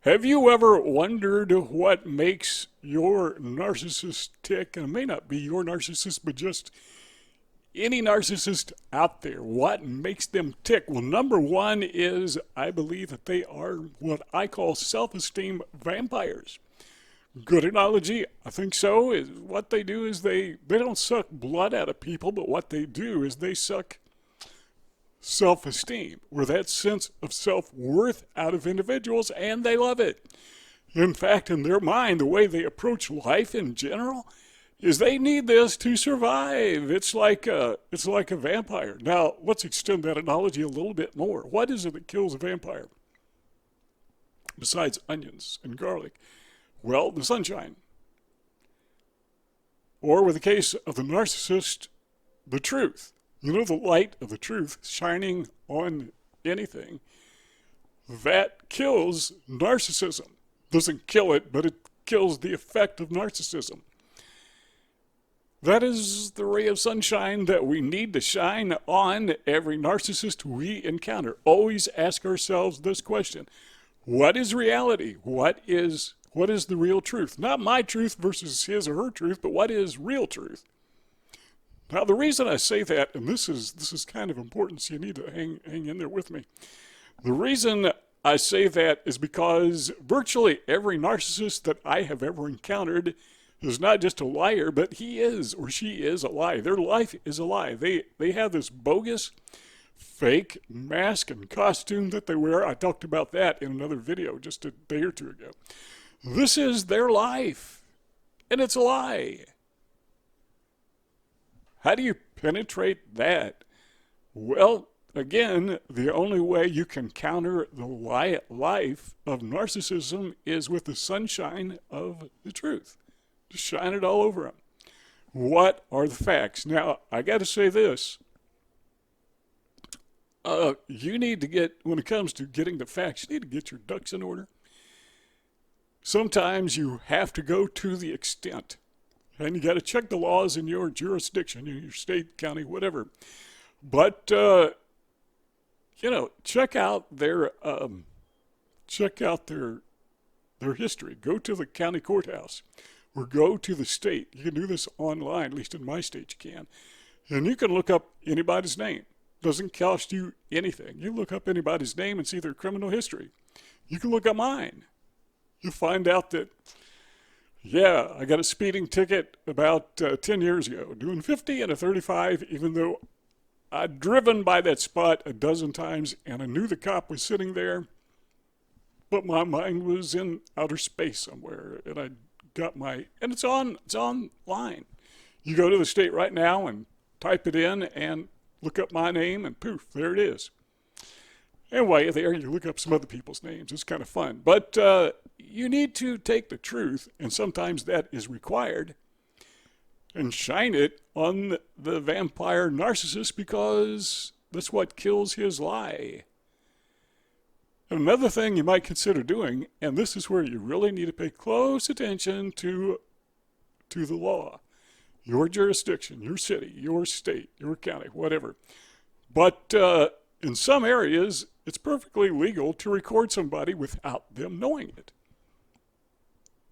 Have you ever wondered what makes your narcissist tick? And it may not be your narcissist, but just any narcissist out there. What makes them tick? Well, number one is I believe that they are what I call self-esteem vampires. Good analogy, I think so. Is what they do is they don't suck blood out of people, but what they do is they suck self-esteem, or that sense of self-worth out of individuals, and they love it. In fact, in their mind, the way they approach life in general is they need this to survive. It's like a vampire. Now, let's extend that analogy a little bit more. What is it that kills a vampire besides onions and garlic? Well, the sunshine. Or with the case of the narcissist, the truth. You know, the light of the truth shining on anything. That kills narcissism. Doesn't kill it, but it kills the effect of narcissism. That is the ray of sunshine that we need to shine on every narcissist we encounter. Always ask ourselves this question. What is reality? What is the real truth? Not my truth versus his or her truth, but what is real truth? Now, the reason I say that, and this is kind of important, so you need to hang in there with me. The reason I say that is because virtually every narcissist that I have ever encountered is not just a liar, but he is or she is a lie. Their life is a lie. They have this bogus, fake mask and costume that they wear. I talked about that in another video just a day or two ago. This is their life, and it's a lie. How do you penetrate that? Well, again, the only way you can counter the life of narcissism is with the sunshine of the truth. Just shine it all over them. What are the facts? Now, I got to say this. You need to get, when it comes to getting the facts, you need to get your ducks in order. Sometimes you have to go to the extent. And you got to check the laws in your jurisdiction, in your state, county, whatever. But, check out their history. Go to the county courthouse or go to the state. You can do this online, at least in my state you can. And you can look up anybody's name. Doesn't cost you anything. You look up anybody's name and see their criminal history. You can look up mine. You'll find out that, yeah, I got a speeding ticket about 10 years ago, doing 50 and a 35, even though I'd driven by that spot a dozen times and I knew the cop was sitting there, but my mind was in outer space somewhere, and I got and it's online. You go to the state right now and type it in and look up my name, and poof, there it is. And while you're there, you look up some other people's names. It's kind of fun. But you need to take the truth, and sometimes that is required, and shine it on the vampire narcissist, because that's what kills his lie. And another thing you might consider doing, and this is where you really need to pay close attention to the law. Your jurisdiction, your city, your state, your county, whatever. But in some areas, it's perfectly legal to record somebody without them knowing it.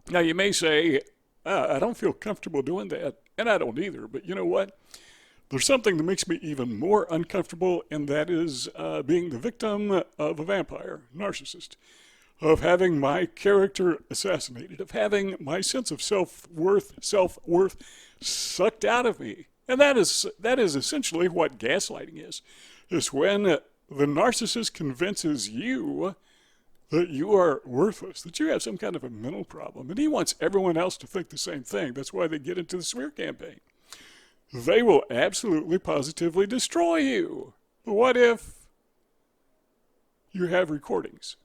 Now, you may say, I don't feel comfortable doing that, and I don't either, but you know what? There's something that makes me even more uncomfortable, and that is being the victim of a vampire narcissist, of having my character assassinated, of having my sense of self-worth sucked out of me. And that is essentially what gaslighting is. It's when the narcissist convinces you that you are worthless, that you have some kind of a mental problem, and he wants everyone else to think the same thing. That's why they get into the smear campaign. They will absolutely, positively destroy you. What if you have recordings?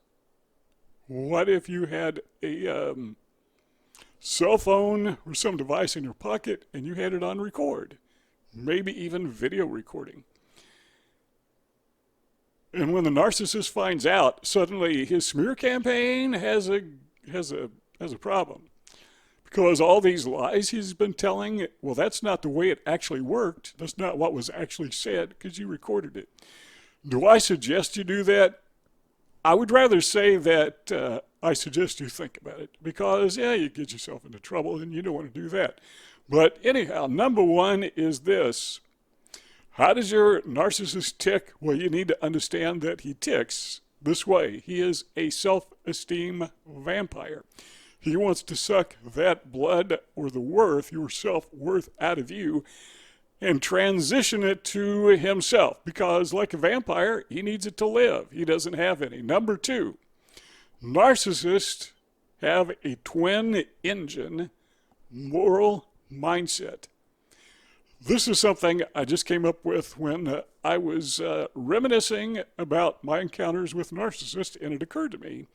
What if you had a cell phone or some device in your pocket and you had it on record? Maybe even video recording. And when the narcissist finds out, suddenly his smear campaign has a problem. Because all these lies he's been telling, well, that's not the way it actually worked. That's not what was actually said, because you recorded it. Do I suggest you do that? I would rather say that I suggest you think about it because, yeah, you get yourself into trouble and you don't want to do that. But anyhow, number one is this. How does your narcissist tick? Well, you need to understand that he ticks this way. He is a self-esteem vampire. He wants to suck that blood or the worth, your self-worth, out of you and transition it to himself because, like a vampire, he needs it to live. He doesn't have any. Number two, narcissists have a twin engine moral mindset. This is something I just came up with when I was reminiscing about my encounters with narcissists, and it occurred to me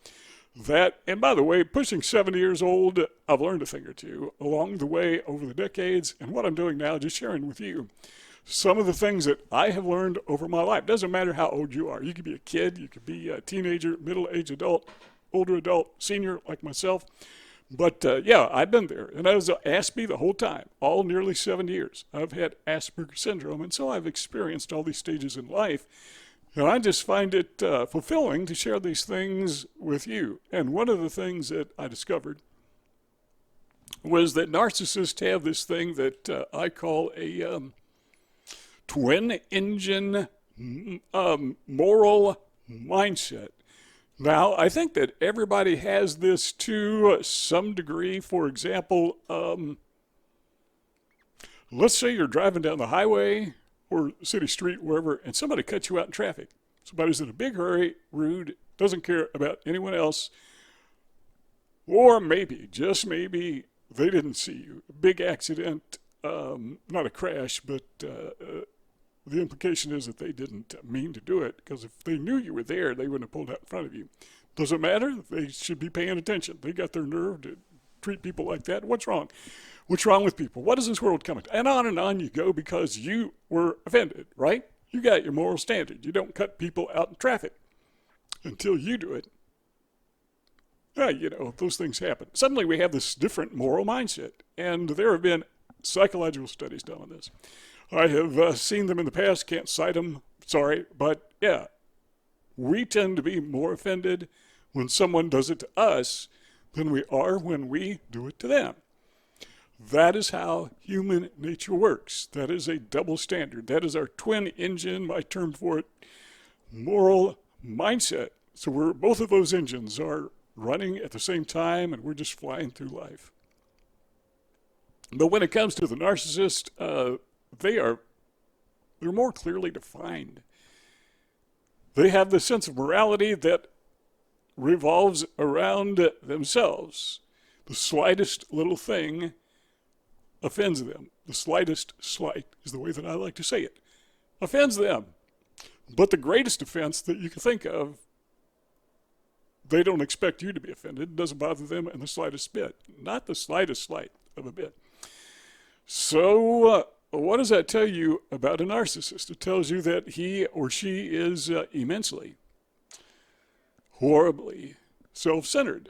that, and by the way, pushing 70 years old, I've learned a thing or two along the way over the decades, and what I'm doing now, just sharing with you some of the things that I have learned over my life. Doesn't matter how old you are. You could be a kid, you could be a teenager, middle-aged adult, older adult, senior like myself. But yeah, I've been there, and I was Aspie the whole time, all nearly 7 years. I've had Asperger's syndrome, and so I've experienced all these stages in life. And I just find it fulfilling to share these things with you. And one of the things that I discovered was that narcissists have this thing that I call a twin engine moral mindset. Now, I think that everybody has this to some degree. For example, let's say you're driving down the highway or city street, wherever, and somebody cuts you out in traffic. Somebody's in a big hurry, rude, doesn't care about anyone else, or maybe, just maybe, they didn't see you. A big accident, not a crash, but the implication is that they didn't mean to do it, because if they knew you were there, they wouldn't have pulled out in front of you. Doesn't matter. They should be paying attention. They got their nerve to treat people like that. What's wrong? What's wrong with people? What is this world coming to? And on you go because you were offended, right? You got your moral standard. You don't cut people out in traffic until you do it. You know, those things happen. Suddenly we have this different moral mindset, and there have been psychological studies done on this. I have seen them in the past, can't cite them, sorry, but yeah, we tend to be more offended when someone does it to us than we are when we do it to them. That is how human nature works. That is a double standard. That is our twin engine, my term for it, moral mindset. So both of those engines are running at the same time, and we're just flying through life. But when it comes to the narcissist, they're more clearly defined. They have the sense of morality that revolves around themselves. The slightest little thing offends them. The slightest slight is the way that I like to say it. Offends them. But the greatest offense that you can think of, they don't expect you to be offended. It doesn't bother them in the slightest bit. Not the slightest slight of a bit. So what does that tell you about a narcissist? It tells you that he or she is immensely, horribly self-centered.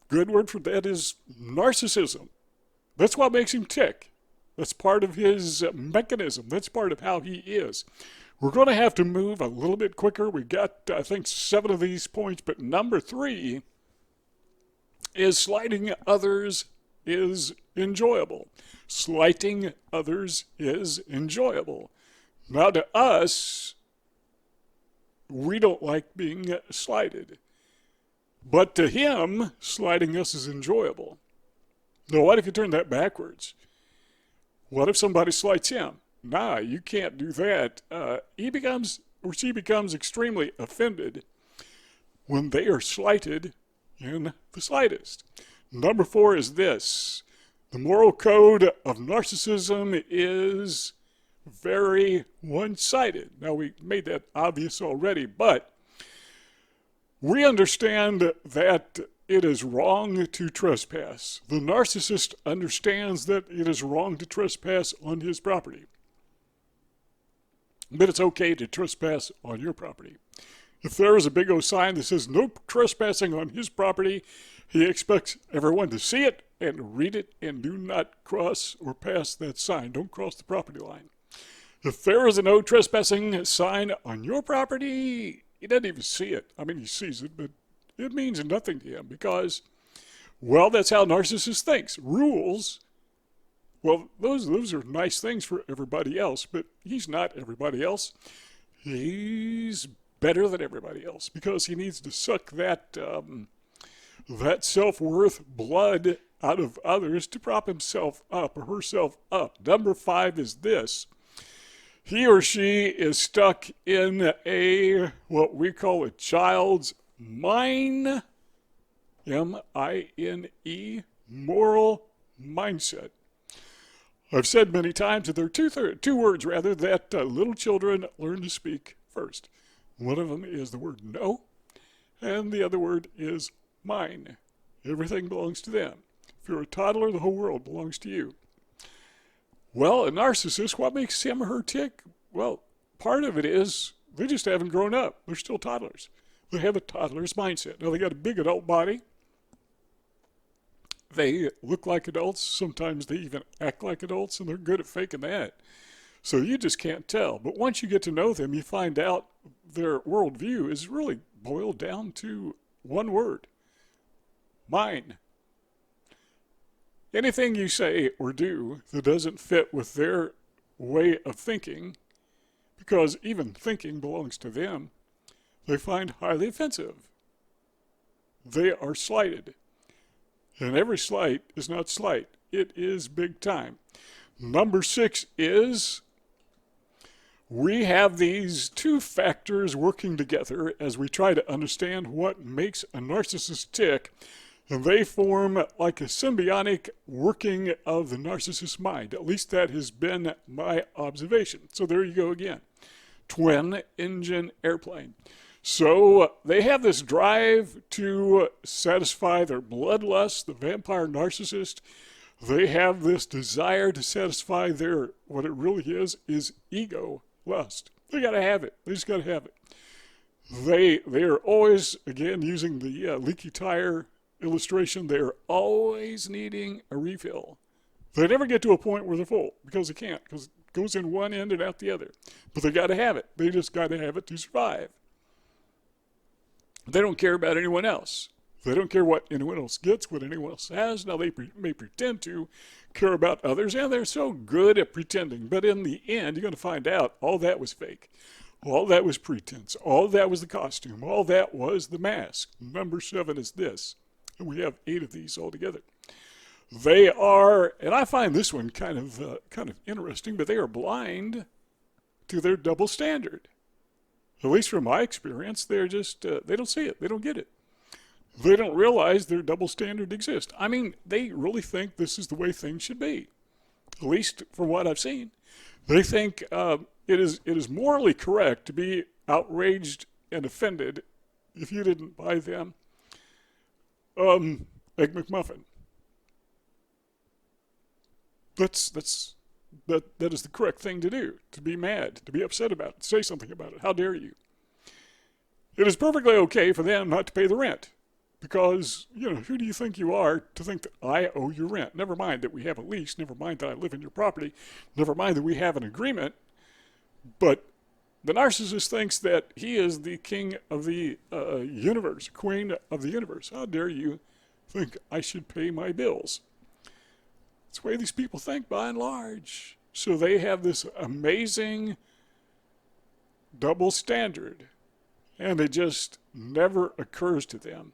Good word for that is narcissism. That's what makes him tick. That's part of his mechanism. That's part of how he is. We're going to have to move a little bit quicker. We got, I think, 7 of these points, but number 3 is slighting others is enjoyable. Slighting others is enjoyable. Now, to us, we don't like being slighted. But to him, slighting us is enjoyable. Now, what if you turn that backwards? What if somebody slights him? Nah, you can't do that. He becomes, or she becomes extremely offended when they are slighted in the slightest. Number 4 is this. The moral code of narcissism is very one-sided. Now, we made that obvious already, but we understand that it is wrong to trespass. The narcissist understands that it is wrong to trespass on his property. But it's okay to trespass on your property. If there is a big old sign that says no trespassing on his property, he expects everyone to see it and read it and do not cross or pass that sign. Don't cross the property line. If there is a no trespassing sign on your property, he doesn't even see it. I mean, he sees it, but it means nothing to him because, well, that's how narcissist thinks. Rules, well, those are nice things for everybody else, but he's not everybody else. He's better than everybody else because he needs to suck that that self-worth blood out of others to prop himself up or herself up. Number 5 is this. He or she is stuck in a, what we call a child's mine, M-I-N-E, moral mindset. I've said many times that there are two words rather that little children learn to speak first. One of them is the word no, and the other word is mine. Everything belongs to them. If you're a toddler, the whole world belongs to you. Well, a narcissist, what makes him or her tick? Well, part of it is they just haven't grown up. They're still toddlers. They have a toddler's mindset. Now, they got a big adult body. They look like adults. Sometimes they even act like adults, and they're good at faking that. So you just can't tell. But once you get to know them, you find out their worldview is really boiled down to one word: mine. Anything you say or do that doesn't fit with their way of thinking, because even thinking belongs to them, they find highly offensive. They are slighted. And every slight is not slight. It is big time. Number 6 is we have these two factors working together as we try to understand what makes a narcissist tick. And they form like a symbiotic working of the narcissist's mind. At least that has been my observation. So there you go again. Twin engine airplane. So they have this drive to satisfy their bloodlust, the vampire narcissist. They have this desire to satisfy their, what it really is ego lust. They got to have it. They just got to have it. They are always, again, using the leaky tire illustration, they're always needing a refill. They never get to a point where they're full because they can't, because it goes in one end and out the other. But they got to have it. They just got to have it to survive. They don't care about anyone else. They don't care what anyone else gets, what anyone else has. Now, they may pretend to care about others, and they're so good at pretending. But in the end, you're going to find out all that was fake. All that was pretense. All that was the costume. All that was the mask. Number 7 is this. And we have 8 of these altogether. They are, and I find this one kind of interesting, but they are blind to their double standard. At least from my experience, they're just, they don't see it. They don't get it. They don't realize their double standard exists. I mean, they really think this is the way things should be. At least from what I've seen. They think it is morally correct to be outraged and offended if you didn't buy them Egg McMuffin. That is the correct thing to do, to be mad, to be upset about it, to say something about it. How dare you? It is perfectly okay for them not to pay the rent because, who do you think you are to think that I owe you rent? Never mind that we have a lease, never mind that I live in your property, never mind that we have an agreement, but the narcissist thinks that he is the king of the universe, queen of the universe. How dare you think I should pay my bills? That's the way these people think by and large. So they have this amazing double standard, and it just never occurs to them.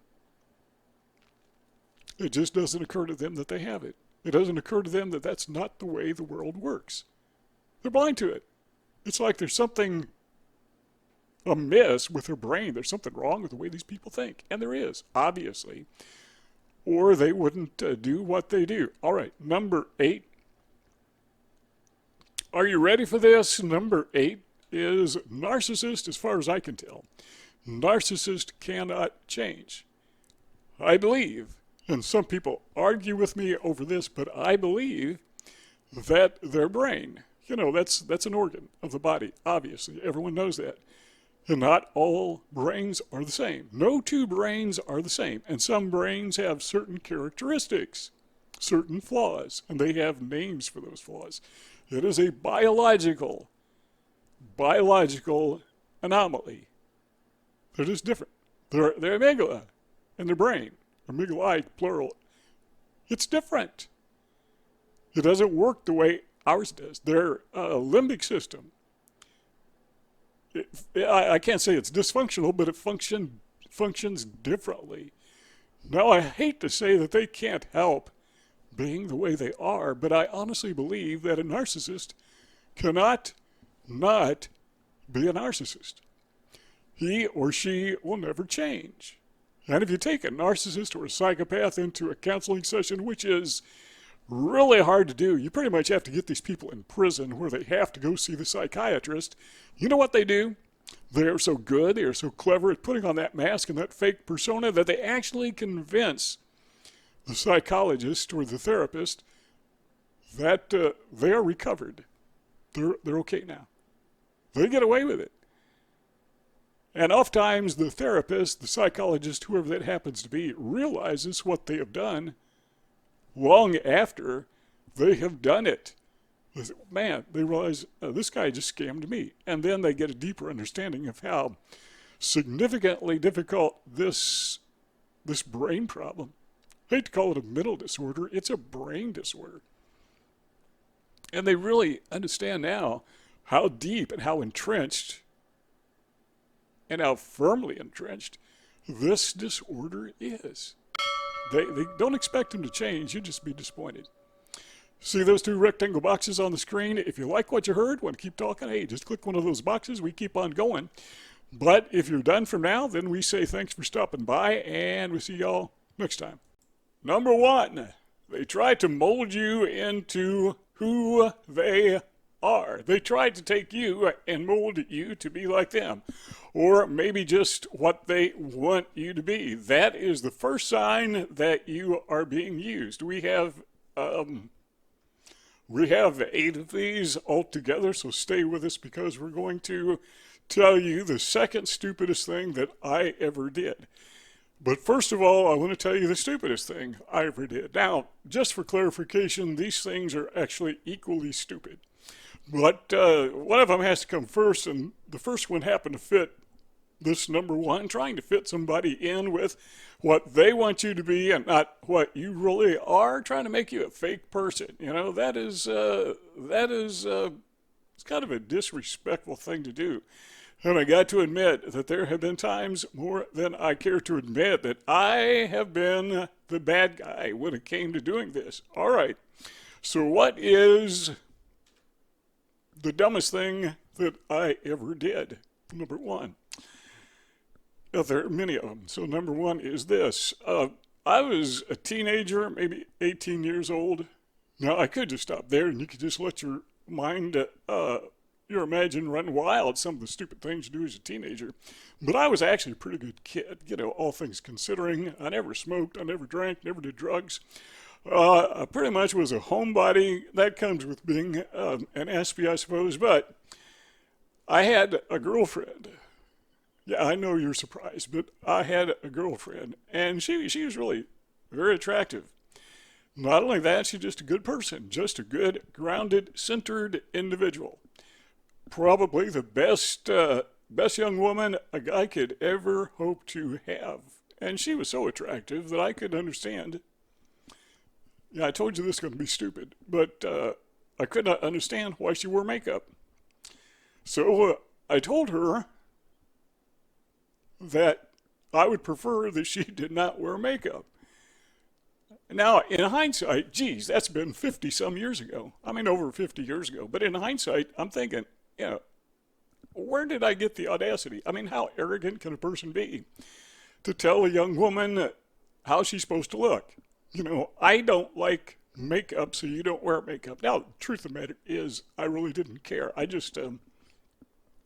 It just doesn't occur to them that they have it. It doesn't occur to them that that's not the way the world works. They're blind to it. It's like there's something amiss with their brain. There's something wrong with the way these people think. And there is, obviously. Or they wouldn't do what they do. All right, number 8. Are you ready for this? Number 8 is narcissist, as far as I can tell. Narcissist cannot change. I believe, and some people argue with me over this, but I believe that their brain, that's an organ of the body, obviously. Everyone knows that. And not all brains are the same. No two brains are the same. And some brains have certain characteristics, certain flaws, and they have names for those flaws. It is a biological anomaly. They're just different. Their amygdala in their brain, amygdala plural, it's different. It doesn't work the way ours does. Their limbic system, I can't say it's dysfunctional, but it functions differently. Now, I hate to say that they can't help being the way they are, but I honestly believe that a narcissist cannot not be a narcissist. He or she will never change. And if you take a narcissist or a psychopath into a counseling session, which is really hard to do, you pretty much have to get these people in prison where they have to go see the psychiatrist. You know what they do? They are so good, they are so clever at putting on that mask and that fake persona that they actually convince the psychologist or the therapist that they are recovered. They're okay now. They get away with it. And oftentimes the therapist, the psychologist, whoever that happens to be, realizes what they have done long after they have done it. Man, they realize this guy just scammed me. And then they get a deeper understanding of how significantly difficult this brain problem. I hate to call it a mental disorder. It's a brain disorder. And they really understand now how deep and how entrenched and how firmly entrenched this disorder is. They don't expect them to change. You'd just be disappointed. See those two rectangle boxes on the screen? If you like what you heard, want to keep talking, hey, just click one of those boxes. We keep on going. But if you're done from now, then we say thanks for stopping by, and we'll see y'all next time. Number one, they try to mold you into who they are. They try to take you and mold you to be like them, or maybe just what they want you to be. That is the first sign that you are being used. We have 8 of these altogether, so stay with us because we're going to tell you the second stupidest thing that I ever did. But first of all, I want to tell you the stupidest thing I ever did. Now, just for clarification, these things are actually equally stupid. But one of them has to come first, and the first one happened to fit this number one, trying to fit somebody in with what they want you to be and not what you really are, trying to make you a fake person. You know, that is it's kind of a disrespectful thing to do. And I got to admit that there have been times, more than I care to admit, that I have been the bad guy when it came to doing this. All right, so what is the dumbest thing that I ever did? Number one. Now, there are many of them. So number one is this. I was a teenager, maybe 18 years old. Now, I could just stop there and you could just let your mind, your imagination run wild, some of the stupid things you do as a teenager. But I was actually a pretty good kid, you know, all things considering. I never smoked, I never drank, never did drugs. I pretty much was a homebody. That comes with being an aspie, I suppose. But I had a girlfriend. Yeah, I know you're surprised, but I had a girlfriend, and she was really very attractive. Not only that, she's just a good person, just a good, grounded, centered individual. Probably the best young woman a guy could ever hope to have. And she was so attractive that I could understand. Yeah, I told you this is going to be stupid, but I could not understand why she wore makeup. So I told her that I would prefer that she did not wear makeup. Now, in hindsight, geez, that's been 50 some years ago. I mean, over 50 years ago. But in hindsight, I'm thinking, you know, where did I get the audacity? I mean, how arrogant can a person be to tell a young woman how she's supposed to look? You know, I don't like makeup, so you don't wear makeup. Now, the truth of the matter is, I really didn't care. I just,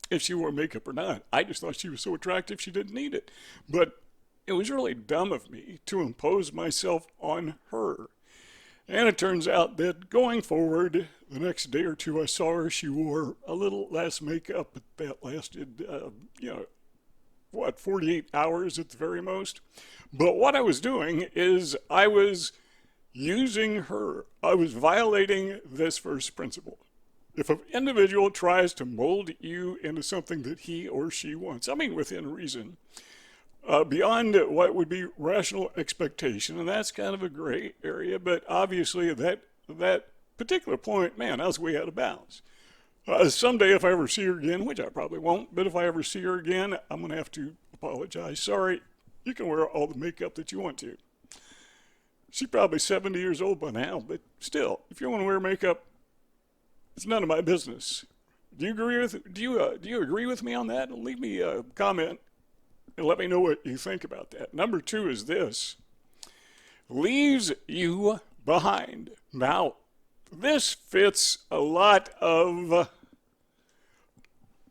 if she wore makeup or not, I just thought she was so attractive she didn't need it. But it was really dumb of me to impose myself on her. And it turns out that going forward, the next day or two I saw her, she wore a little less makeup, but that lasted, 48 hours at the very most. But what I was doing is I was using her. I was violating this first principle. if an individual tries to mold you into something that he or she wants, I mean within reason, beyond what would be rational expectation, and that's kind of a gray area, but obviously that particular point, man, I was way out of bounds. Someday if I ever see her again, which I probably won't, but if I ever see her again, I'm going to have to apologize. Sorry, you can wear all the makeup that you want to. She's probably 70 years old by now, but still, if you want to wear makeup, it's none of my business. Do you agree with me on that? Leave me a comment and let me know what you think about that. Number 2 is this: leaves you behind. Now, this fits a lot of,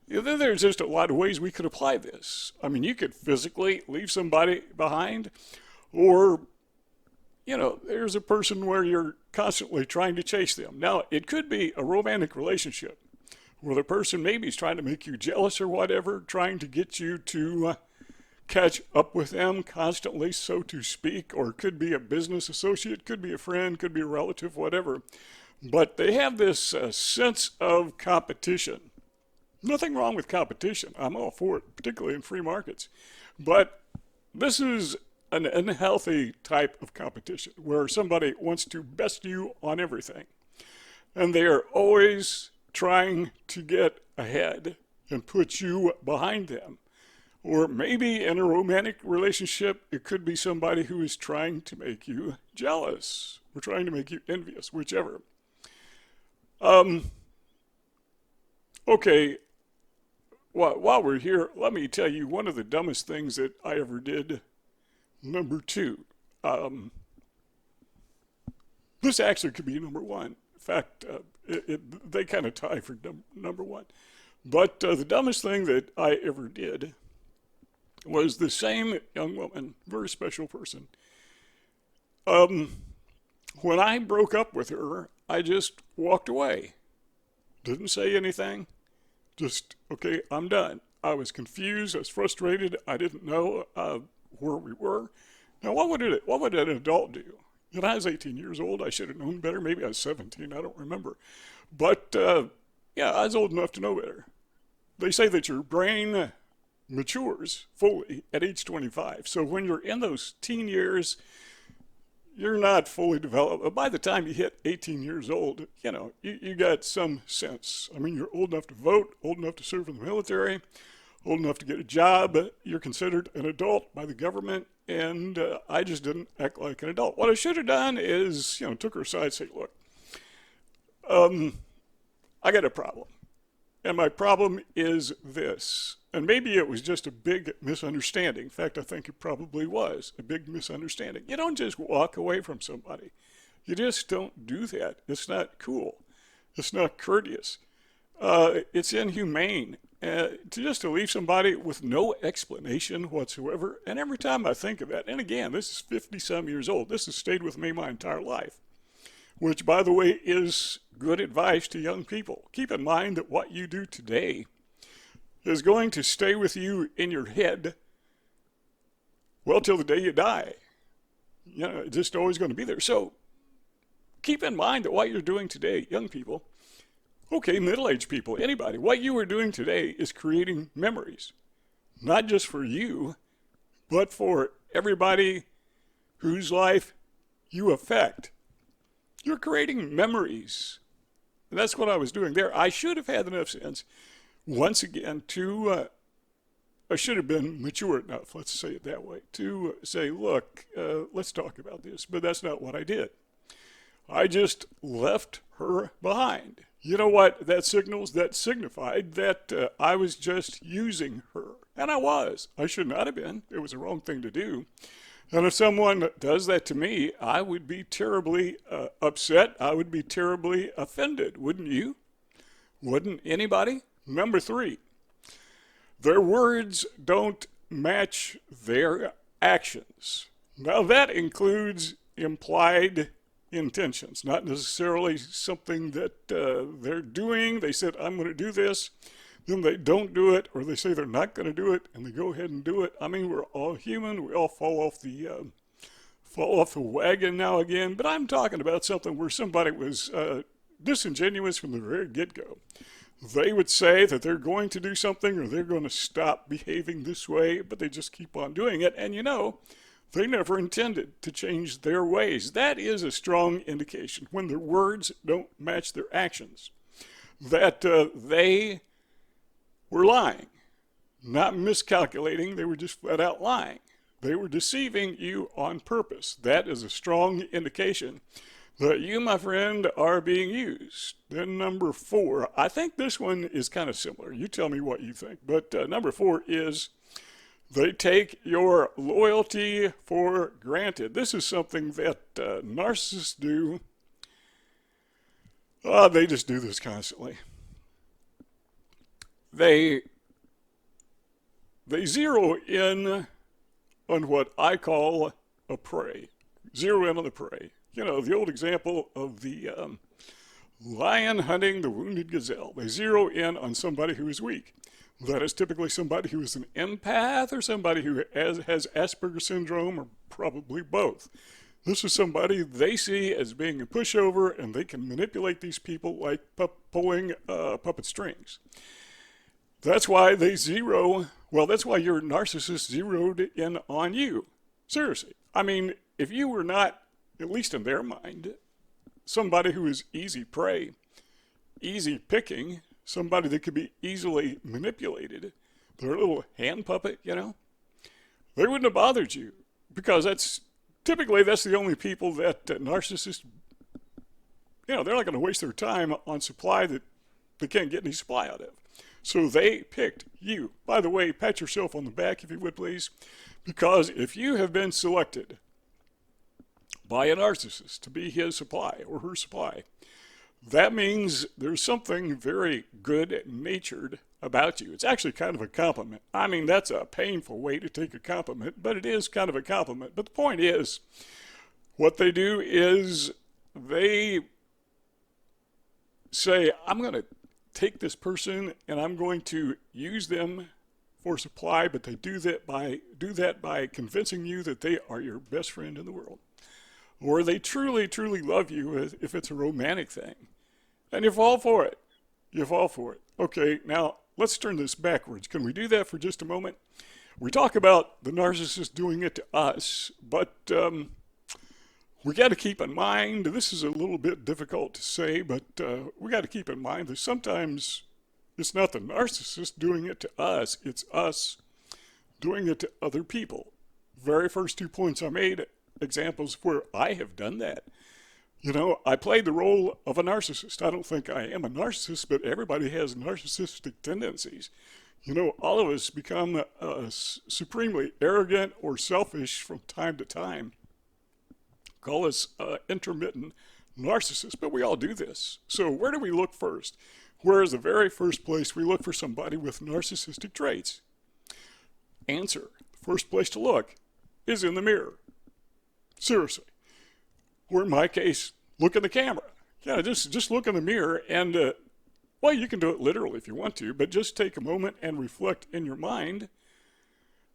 there's just a lot of ways we could apply this. I mean, you could physically leave somebody behind, or, there's a person where you're constantly trying to chase them. Now, it could be a romantic relationship where the person maybe is trying to make you jealous or whatever, trying to get you to catch up with them constantly, so to speak, or it could be a business associate, could be a friend, could be a relative, whatever. But they have this sense of competition. Nothing wrong with competition. I'm all for it, particularly in free markets. But this is an unhealthy type of competition where somebody wants to best you on everything. And they are always trying to get ahead and put you behind them. Or maybe in a romantic relationship, it could be somebody who is trying to make you jealous or trying to make you envious, whichever. Okay, while we're here, let me tell you one of the dumbest things that I ever did. Number 2. This actually could be number 1. In fact, they kind of tie for number 1. But the dumbest thing that I ever did was the same young woman, very special person. When I broke up with her, I just walked away. Didn't say anything. Just, okay, I'm done. I was confused. I was frustrated. I didn't know where we were. Now, what would an adult do? I was 18 years old. I should have known better. Maybe I was 17. I don't remember. But, yeah, I was old enough to know better. They say that your brain matures fully at age 25. So when you're in those teen years, you're not fully developed. But by the time you hit 18 years old, you got some sense. I mean, you're old enough to vote, old enough to serve in the military, old enough to get a job. You're considered an adult by the government, and I just didn't act like an adult. What I should have done is, took her aside and say, look, I got a problem. And my problem is this. And maybe it was just a big misunderstanding. In fact, I think it probably was a big misunderstanding. You don't just walk away from somebody. You just don't do that. It's not cool. It's not courteous. It's inhumane to leave somebody with no explanation whatsoever. And every time I think of that, and again, this is 50-some years old. This has stayed with me my entire life, which, by the way, is good advice to young people. Keep in mind that what you do today is going to stay with you in your head, well, till the day you die. It's just always going to be there. So keep in mind that what you're doing today, young people, okay, middle-aged people, anybody, what you are doing today is creating memories, not just for you, but for everybody whose life you affect. You're creating memories. And that's what I was doing there. I should have had enough sense, once again, I should have been mature enough, let's say it that way, to say, look, let's talk about this. But that's not what I did. I just left her behind. You know what that signals? That signified that I was just using her. And I was. I should not have been. It was the wrong thing to do. And if someone does that to me, I would be terribly upset. I would be terribly offended, wouldn't you? Wouldn't anybody? Number 3, their words don't match their actions. Now that includes implied intentions, not necessarily something that they're doing. They said, I'm going to do this. Then they don't do it, or they say they're not going to do it, and they go ahead and do it. I mean, we're all human. We all fall off the wagon now again. But I'm talking about something where somebody was disingenuous from the very get-go. They would say that they're going to do something or they're going to stop behaving this way, but they just keep on doing it. And they never intended to change their ways. That is a strong indication when their words don't match their actions, that they were lying, not miscalculating. They were just flat out lying. They were deceiving you on purpose. That is a strong indication that you, my friend, are being used. Then number 4, I think this one is kind of similar. You tell me what you think. But number 4 is they take your loyalty for granted. This is something that narcissists do. They just do this constantly. They zero in on what I call a prey. Zero in on the prey. The old example of the lion hunting the wounded gazelle. They zero in on somebody who is weak. That is typically somebody who is an empath or somebody who has Asperger's syndrome or probably both. This is somebody they see as being a pushover, and they can manipulate these people like pulling puppet strings. That's why that's why your narcissist zeroed in on you. Seriously. I mean, if you were not, at least in their mind, somebody who is easy prey, easy picking, somebody that could be easily manipulated, their little hand puppet, they wouldn't have bothered you, because that's the only people that narcissists, they're not going to waste their time on supply that they can't get any supply out of. So they picked you. By the way, pat yourself on the back if you would, please, because if you have been selected by a narcissist to be his supply or her supply, that means there's something very good-natured about you. It's actually kind of a compliment. I mean, that's a painful way to take a compliment, but it is kind of a compliment. But the point is, what they do is they say, I'm going to take this person and I'm going to use them for supply, but they do that by convincing you that they are your best friend in the world. Or they truly, truly love you if it's a romantic thing. And you fall for it. You fall for it. Okay, now let's turn this backwards. Can we do that for just a moment? We talk about the narcissist doing it to us, but we got to keep in mind, this is a little bit difficult to say, but we got to keep in mind that sometimes it's not the narcissist doing it to us, it's us doing it to other people. Very first 2 points I made, examples where I have done that. I played the role of a narcissist. I don't think I am a narcissist, but everybody has narcissistic tendencies. All of us become supremely arrogant or selfish from time to time. Call us intermittent narcissists, but we all do this. So where do we look first? Where is the very first place we look for somebody with narcissistic traits? Answer. The first place to look is in the mirror. Seriously. Or in my case, look in the camera. Yeah, just look in the mirror and, you can do it literally if you want to, but just take a moment and reflect in your mind.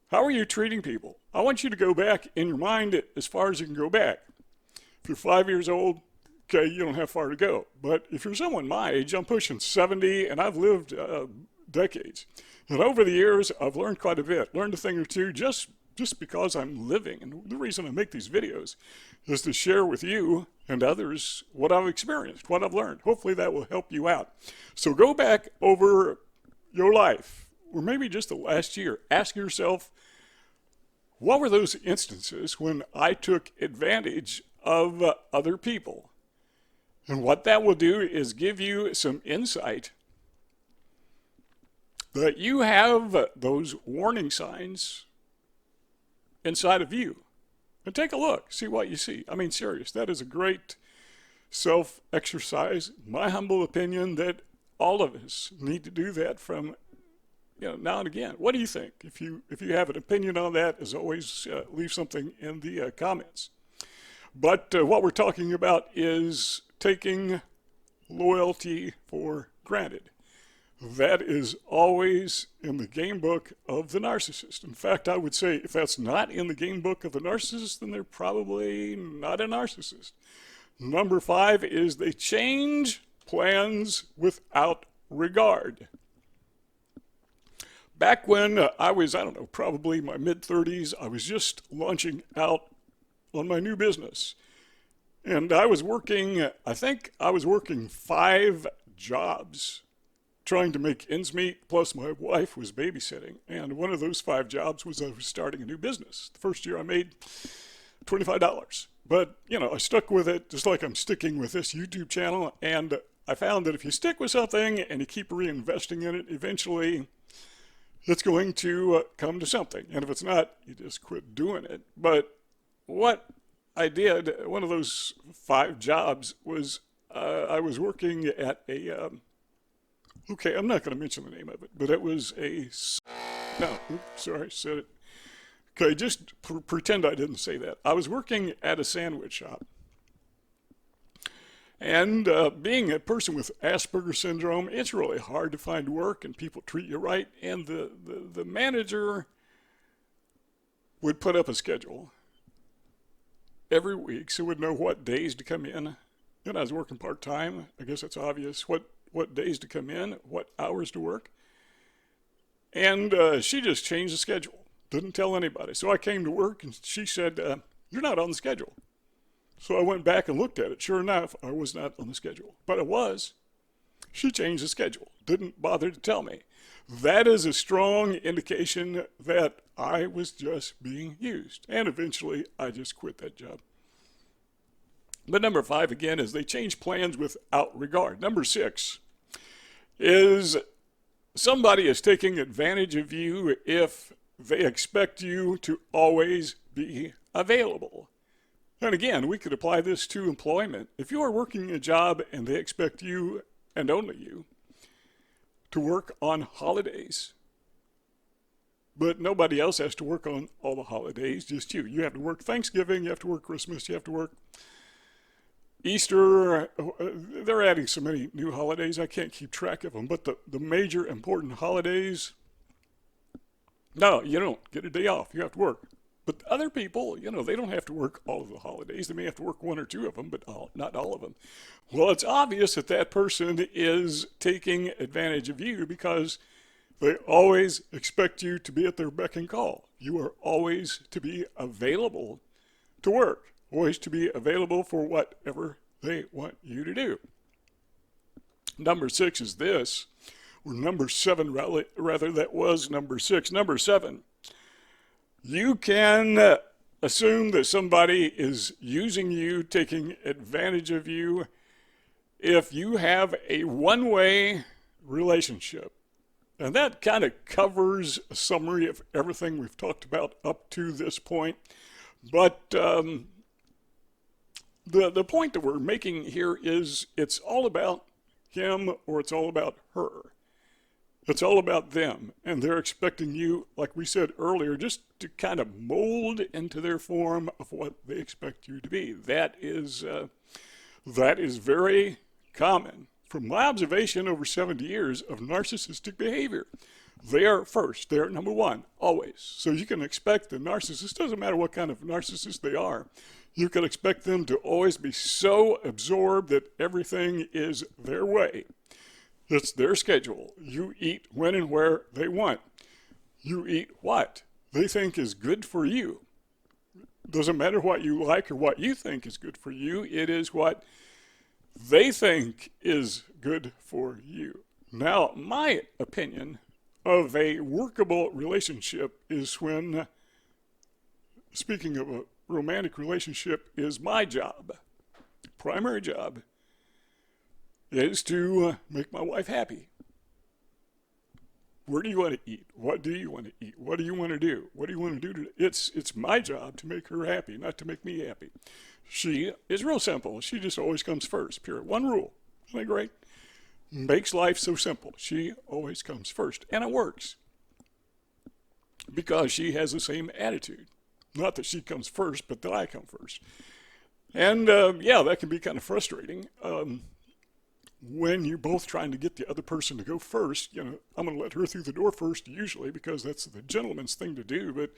How are you treating people? I want you to go back in your mind as far as you can go back. If you're 5 years old, okay, you don't have far to go. But if you're someone my age, I'm pushing 70 and I've lived decades. And over the years, I've learned quite a bit, learned a thing or two just because I'm living. And the reason I make these videos is to share with you and others what I've experienced, what I've learned. Hopefully that will help you out. So go back over your life, or maybe just the last year. Ask yourself, what were those instances when I took advantage of other people? And what that will do is give you some insight that you have those warning signs inside of you. And take a look, see what you see. I mean, serious, that is a great self-exercise. My humble opinion that all of us need to do that from now and again. What do you think? If you have an opinion on that, as always, leave something in the comments. But what we're talking about is taking loyalty for granted. That is always in the game book of the narcissist. In fact, I would say if that's not in the game book of the narcissist, then they're probably not a narcissist. Number 5 is they change plans without regard. Back when I was, I don't know, probably my mid-30s, I was just launching out on my new business. And I was working, I think I was working 5 jobs trying to make ends meet, plus my wife was babysitting. And one of those 5 jobs was I was starting a new business. The first year I made $25. But, you know, I stuck with it just like I'm sticking with this YouTube channel. And I found that if you stick with something and you keep reinvesting in it, eventually it's going to come to something. And if it's not, you just quit doing it. But what I did, one of those 5 jobs was I was working at a, okay, I'm not going to mention the name of it, but it was a, no, oops, sorry, said it. Okay, just pretend I didn't say that. I was working at a sandwich shop. And being a person with Asperger's syndrome, it's really hard to find work and people treat you right. And the manager would put up a schedule every week so we'd know what days to come in. And I was working part-time. I guess it's obvious what days to come in, what hours to work. And she just changed the schedule. Didn't tell anybody. So I came to work and she said, you're not on the schedule. So I went back and looked at it. Sure enough, I was not on the schedule. But I was. She changed the schedule. Didn't bother to tell me. That is a strong indication that I was just being used. And eventually, I just quit that job. But number 5, again, is they change plans without regard. Number 6 is somebody is taking advantage of you if they expect you to always be available. And again, we could apply this to employment. If you are working a job and they expect you, and only you, to work on holidays, but nobody else has to work on all the holidays, just you. You have to work Thanksgiving, you have to work Christmas, you have to work Easter. They're adding so many new holidays, I can't keep track of them. But the major important holidays, no, you don't get a day off. You have to work. But other people, you know, they don't have to work all of the holidays. They may have to work 1 or 2 of them, but not all of them. Well, it's obvious that that person is taking advantage of you because they always expect you to be at their beck and call. You are always to be available to work, always to be available for whatever they want you to do. Number 6 is this, or number 7 rather, that was number 6. Number 7. You can assume that somebody is using you, taking advantage of you, if you have a one-way relationship. And that kind of covers a summary of everything we've talked about up to this point. But the point that we're making here is it's all about him or it's all about her. It's all about them, and they're expecting you, like we said earlier, just to kind of mold into their form of what they expect you to be. That is very common. From my observation over 70 years of narcissistic behavior, they are first. They're number 1, always. So you can expect the narcissist, doesn't matter what kind of narcissist they are, you can expect them to always be so absorbed that everything is their way. It's their schedule. You eat when and where they want. You eat what they think is good for you. Doesn't matter what you like or what you think is good for you. It is what they think is good for you. Now, my opinion of a workable relationship is when, speaking of a romantic relationship, is my job, primary job, is to make my wife happy. Where do you want to eat? What do you want to eat? What do you want to do? What do you want to do today? It's my job to make her happy, not to make me happy. She is real simple. She just always comes first, period. One rule. Isn't that great? Makes life so simple. She always comes first. And it works. Because she has the same attitude. Not that she comes first, but that I come first. And yeah, that can be kind of frustrating. When you're both trying to get the other person to go first, you know, I'm going to let her through the door first usually because that's the gentleman's thing to do. But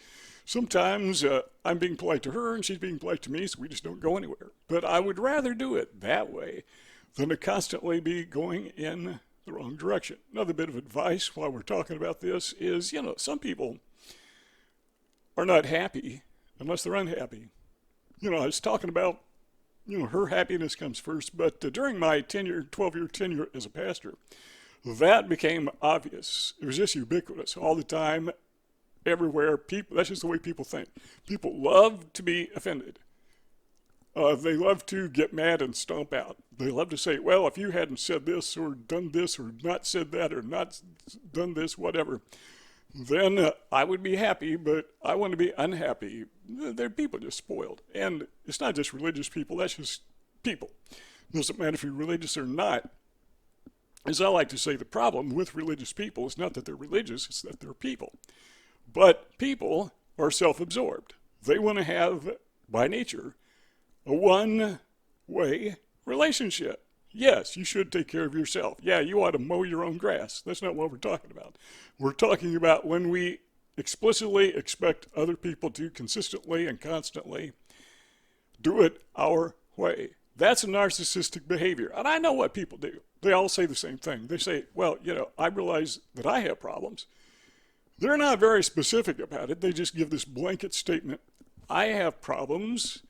sometimes I'm being polite to her and she's being polite to me, so we just don't go anywhere. But I would rather do it that way than to constantly be going in the wrong direction. Another bit of advice while we're talking about this is, some people are not happy unless they're unhappy. I was talking about, her happiness comes first, but during my 12-year tenure as a pastor, that became obvious. It was just ubiquitous all the time, everywhere. That's just the way people think. People love to be offended. They love to get mad and stomp out. They love to say, well, if you hadn't said this or done this or not said that or not done this, whatever, then I would be happy, but I want to be unhappy. They're people just spoiled. And it's not just religious people, that's just people. It doesn't matter if you're religious or not. As I like to say, the problem with religious people is not that they're religious, it's that they're people. But people are self-absorbed. They want to have, by nature, a one-way relationship. Yes, you should take care of yourself. Yeah, you ought to mow your own grass. That's not what we're talking about. We're talking about when we explicitly expect other people to consistently and constantly do it our way. That's a narcissistic behavior. And I know what people do. They all say the same thing. They say, well, I realize that I have problems. They're not very specific about it. They just give this blanket statement. I have problems.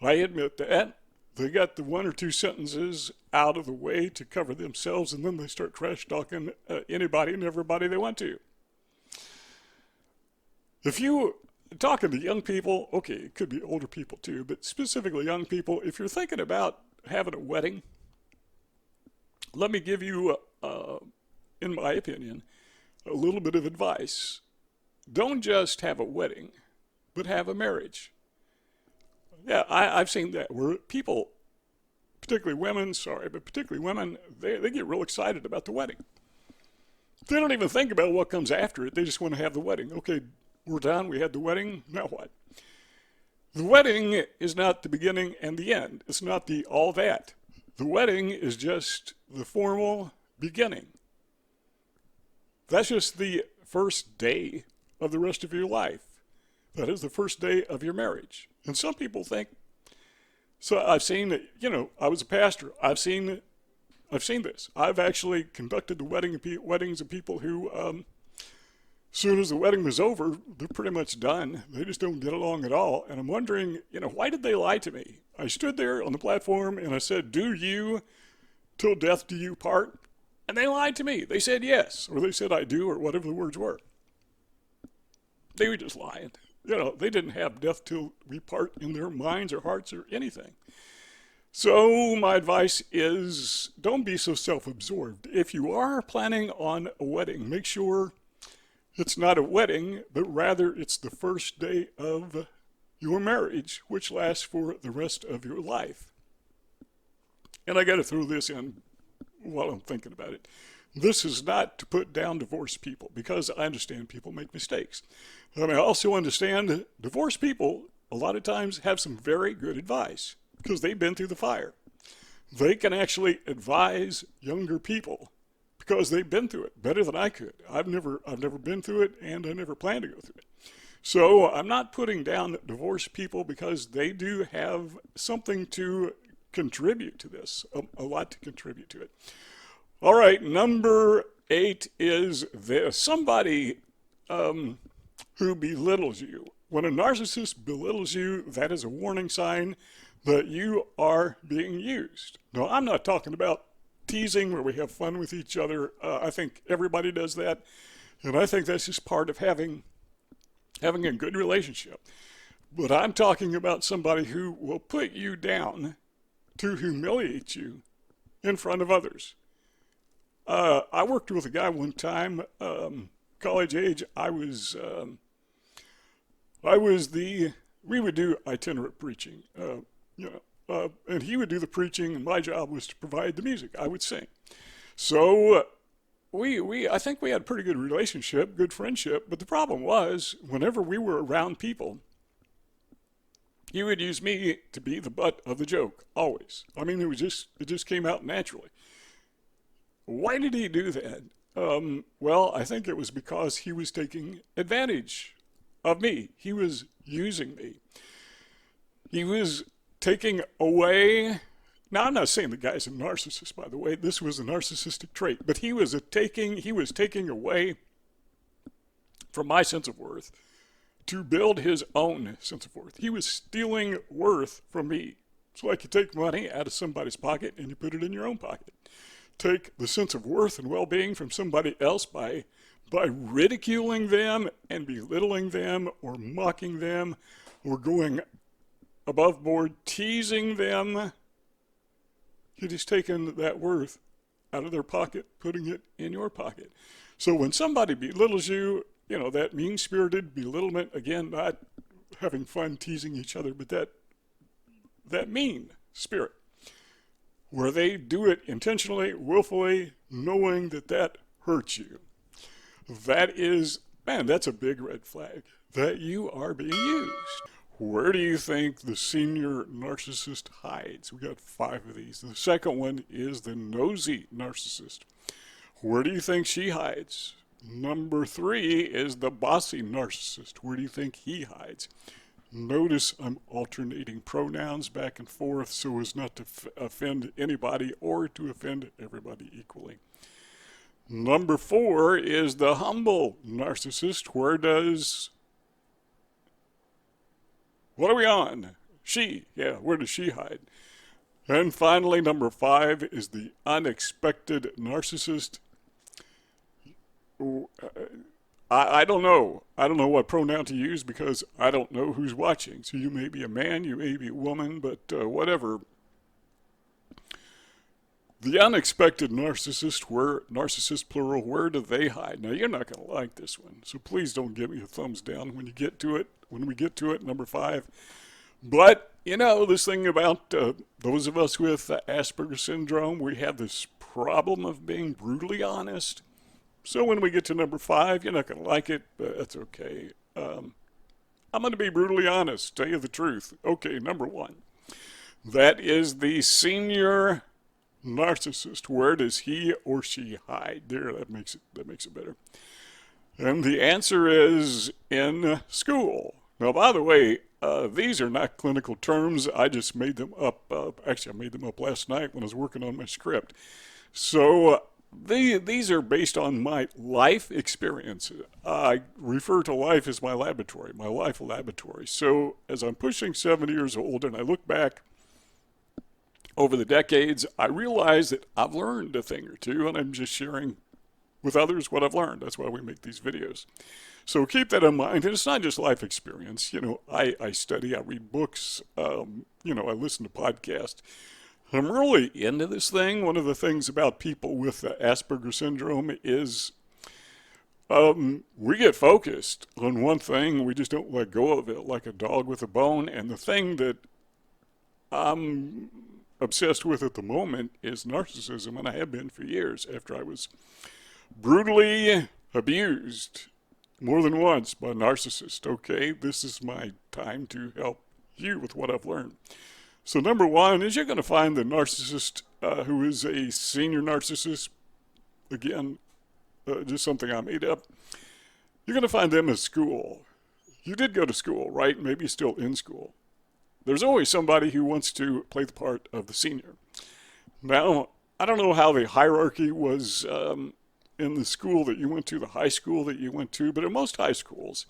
I admit that. They got the one or two sentences out of the way to cover themselves, and then they start trash talking anybody and everybody they want to. If you talking to young people, okay, it could be older people too, but specifically young people, if you're thinking about having a wedding, let me give you, in my opinion, a little bit of advice. Don't just have a wedding, but have a marriage. Yeah, I've seen that where people, particularly women, they get real excited about the wedding. They don't even think about what comes after it. They just want to have the wedding. Okay, we're done. We had the wedding. Now what? The wedding is not the beginning and the end. It's not the all that. The wedding is just the formal beginning. That's just the first day of the rest of your life. That is the first day of your marriage. And some people think, so I've seen it, I was a pastor. I've seen this. I've actually conducted the weddings of people who, as soon as the wedding was over, they're pretty much done. They just don't get along at all. And I'm wondering, why did they lie to me? I stood there on the platform and I said, do you, till death do you part? And they lied to me. They said yes, or they said I do, or whatever the words were. They were just lying. They didn't have death till we part in their minds or hearts or anything. So my advice is don't be so self-absorbed. If you are planning on a wedding, make sure it's not a wedding, but rather it's the first day of your marriage, which lasts for the rest of your life. And I got to throw this in while I'm thinking about it. This is not to put down divorced people, because I understand people make mistakes. And I also understand divorced people a lot of times have some very good advice because they've been through the fire. They can actually advise younger people because they've been through it better than I could. I've never been through it, and I never plan to go through it. So I'm not putting down divorced people because they do have something to contribute to this, a lot to contribute to it. All right, number 8 is this. Somebody who belittles you. When a narcissist belittles you, that is a warning sign that you are being used. Now, I'm not talking about teasing where we have fun with each other. I think everybody does that, and I think that's just part of having a good relationship. But I'm talking about somebody who will put you down to humiliate you in front of others. I worked with a guy one time, college age. We would do itinerant preaching, and he would do the preaching, and my job was to provide the music. I would sing. So I think we had a pretty good relationship, good friendship, but the problem was whenever we were around people, he would use me to be the butt of the joke, always. I mean, it just came out naturally. Why did he do that? Well, I think it was because he was taking advantage of me. He was using me. He was taking away Now, I'm not saying the guy's a narcissist, by the way. This was a narcissistic trait, but he was taking away from my sense of worth to build his own sense of worth. He was stealing worth from me. It's like you take money out of somebody's pocket and you put it in your own pocket. Take the sense of worth and well-being from somebody else by ridiculing them and belittling them or mocking them or going above board, teasing them. You're just taking that worth out of their pocket, putting it in your pocket. So when somebody belittles you, you know, that mean-spirited belittlement, again, not having fun teasing each other, but that mean spirit, where they do it intentionally, willfully, knowing that hurts you. That is, man, that's a big red flag, that you are being used. Where do you think the senior narcissist hides? We got 5 of these. The second one is the nosy narcissist. Where do you think she hides? Number 3 is the bossy narcissist. Where do you think he hides? Notice I'm alternating pronouns back and forth so as not to offend anybody or to offend everybody equally. Number 4 is the humble narcissist. What are we on? She. Yeah, where does she hide? And finally, number 5 is the unexpected narcissist. I don't know. I don't know what pronoun to use because I don't know who's watching. So you may be a man, you may be a woman, but whatever. The unexpected narcissist, narcissist plural, where do they hide? Now, you're not going to like this one, so please don't give me a thumbs down when you get to it. When we get to it, number 5. But, you know, this thing about those of us with Asperger's syndrome, we have this problem of being brutally honest. So when we get to number 5, you're not going to like it, but that's okay. I'm going to be brutally honest, tell you the truth. Okay, number 1. That is the senior narcissist. Where does he or she hide? There, that makes it better. And the answer is in school. Now, by the way, these are not clinical terms. I just made them up. Actually, I made them up last night when I was working on my script. So these are based on my life experience. I refer to life as my laboratory, my life laboratory. So as I'm pushing 70 years old and I look back over the decades, I realize that I've learned a thing or two, and I'm just sharing with others what I've learned. That's why we make these videos. So keep that in mind. And it's not just life experience. You know, I study, I read books, you know, I listen to podcasts. I'm really into this thing. One of the things about people with Asperger's syndrome is we get focused on one thing. We just don't let go of it like a dog with a bone. And the thing that I'm obsessed with at the moment is narcissism, and I have been for years after I was brutally abused more than once by a narcissist. Okay, this is my time to help you with what I've learned. So number 1 is you're going to find the narcissist who is a senior narcissist. Again, just something I made up. You're going to find them at school. You did go to school, right? Maybe you're still in school. There's always somebody who wants to play the part of the senior. Now, I don't know how the hierarchy was in the school that you went to, the high school that you went to, but in most high schools,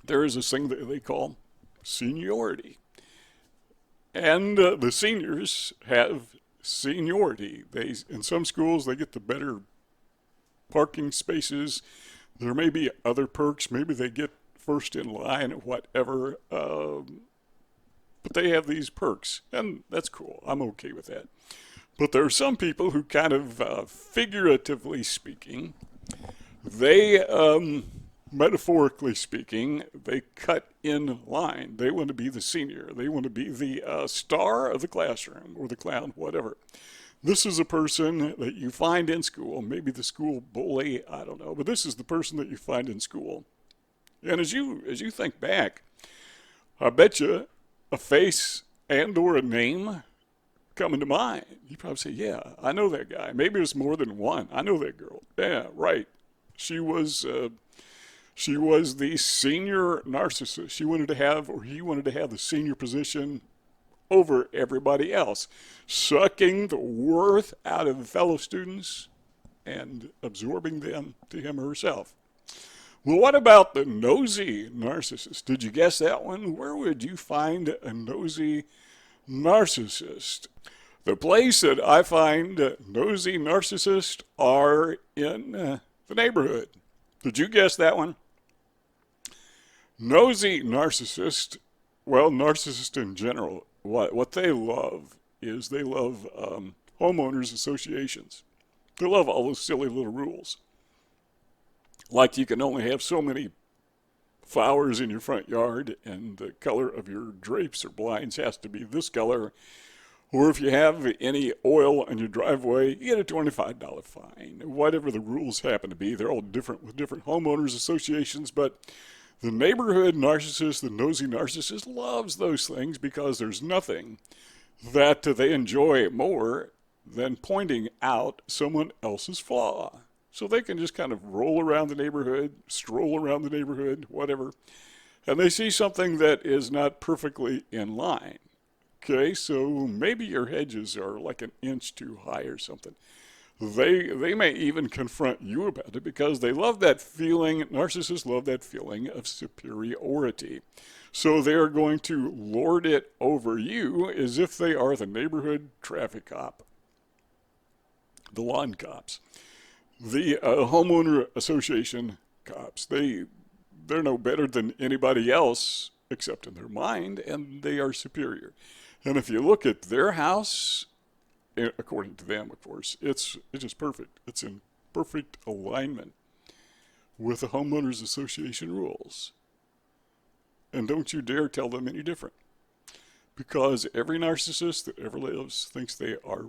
there is this thing that they call seniority. And the seniors have seniority. In some schools, they get the better parking spaces. There may be other perks. Maybe they get first in line or whatever. But they have these perks, and that's cool. I'm okay with that. But there are some people who kind of, figuratively speaking, they, metaphorically speaking, they cut in line. They want to be the senior. They want to be the star of the classroom or the clown, whatever. This is a person that you find in school, maybe the school bully, I don't know, but this is the person that you find in school. And as you think back, I bet you a face and or a name coming to mind. You probably say, yeah, I know that guy. Maybe there's more than one. I know that girl. Yeah, right. She was the senior narcissist. She wanted to have, or he wanted to have the senior position over everybody else, sucking the worth out of fellow students and absorbing them to him or herself. Well, what about the nosy narcissist? Did you guess that one? Where would you find a nosy narcissist? The place that I find nosy narcissists are in the neighborhood. Did you guess that one? Nosy narcissist, well, narcissists in general, what they love is they love homeowners associations. They love all those silly little rules. Like you can only have so many flowers in your front yard, and the color of your drapes or blinds has to be this color. Or if you have any oil on your driveway, you get a $25 fine. Whatever the rules happen to be, they're all different with different homeowners associations, but the neighborhood narcissist, the nosy narcissist, loves those things because there's nothing that they enjoy more than pointing out someone else's flaw. So they can just kind of roll around the neighborhood, stroll around the neighborhood, whatever, and they see something that is not perfectly in line. Okay, so maybe your hedges are like an inch too high or something. They may even confront you about it because they love that feeling, narcissists love that feeling of superiority. So they're going to lord it over you as if they are the neighborhood traffic cop, the lawn cops, the homeowner association cops. They're no better than anybody else except in their mind, and they are superior. And if you look at their house, according to them, of course, it's just perfect. It's in perfect alignment with the homeowners association rules. And don't you dare tell them any different. Because every narcissist that ever lives thinks they are,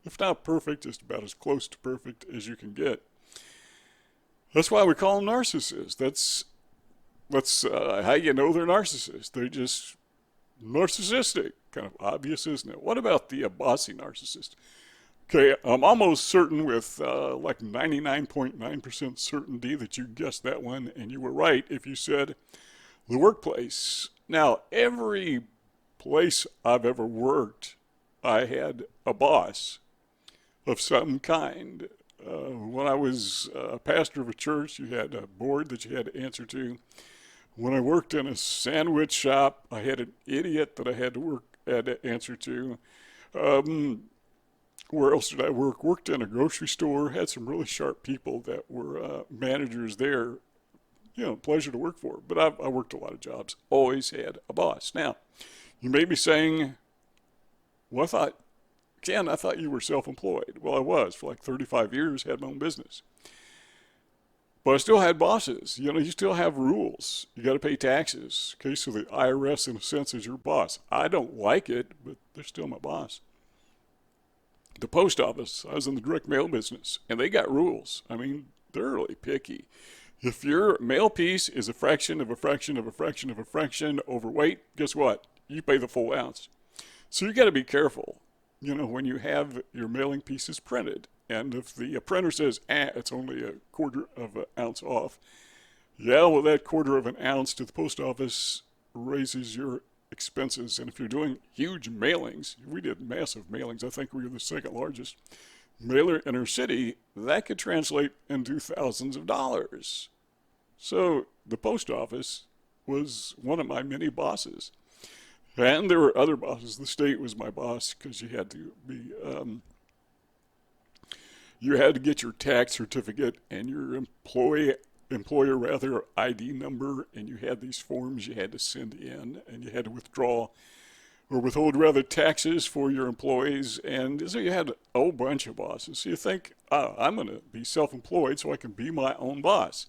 if not perfect, just about as close to perfect as you can get. That's why we call them narcissists. That's how you know they're narcissists. They're just narcissistic. Kind of obvious, isn't it? What about the bossy narcissist? Okay, I'm almost certain with like 99.9% certainty that you guessed that one, and you were right if you said the workplace. Now, every place I've ever worked, I had a boss of some kind. When I was a pastor of a church, you had a board that you had to answer to. When I worked in a sandwich shop, I had an idiot that I had to answer to. Where else did I work? Worked in a grocery store, had some really sharp people that were managers there. You know, pleasure to work for. But I worked a lot of jobs. Always had a boss. Now, you may be saying, well, Ken, I thought you were self-employed. Well, I was for like 35 years, had my own business. But I still had bosses. You know, you still have rules. You got to pay taxes. Okay, so the IRS, in a sense, is your boss. I don't like it, but they're still my boss. The post office, I was in the direct mail business, and they got rules. I mean, they're really picky. If your mail piece is a fraction of a fraction of a fraction of a fraction overweight, guess what? You pay the full ounce. So you got to be careful, you know, when you have your mailing pieces printed. And if the printer says, it's only a quarter of an ounce off, yeah, well, that quarter of an ounce to the post office raises your expenses. And if you're doing huge mailings, we did massive mailings. I think we were the second largest mailer in our city. That could translate into thousands of dollars. So the post office was one of my many bosses. And there were other bosses. The state was my boss because you had to be... you had to get your tax certificate and your employer ID number, and you had these forms you had to send in, and you had to withhold taxes for your employees, and so you had a whole bunch of bosses. So you think, I'm going to be self-employed so I can be my own boss.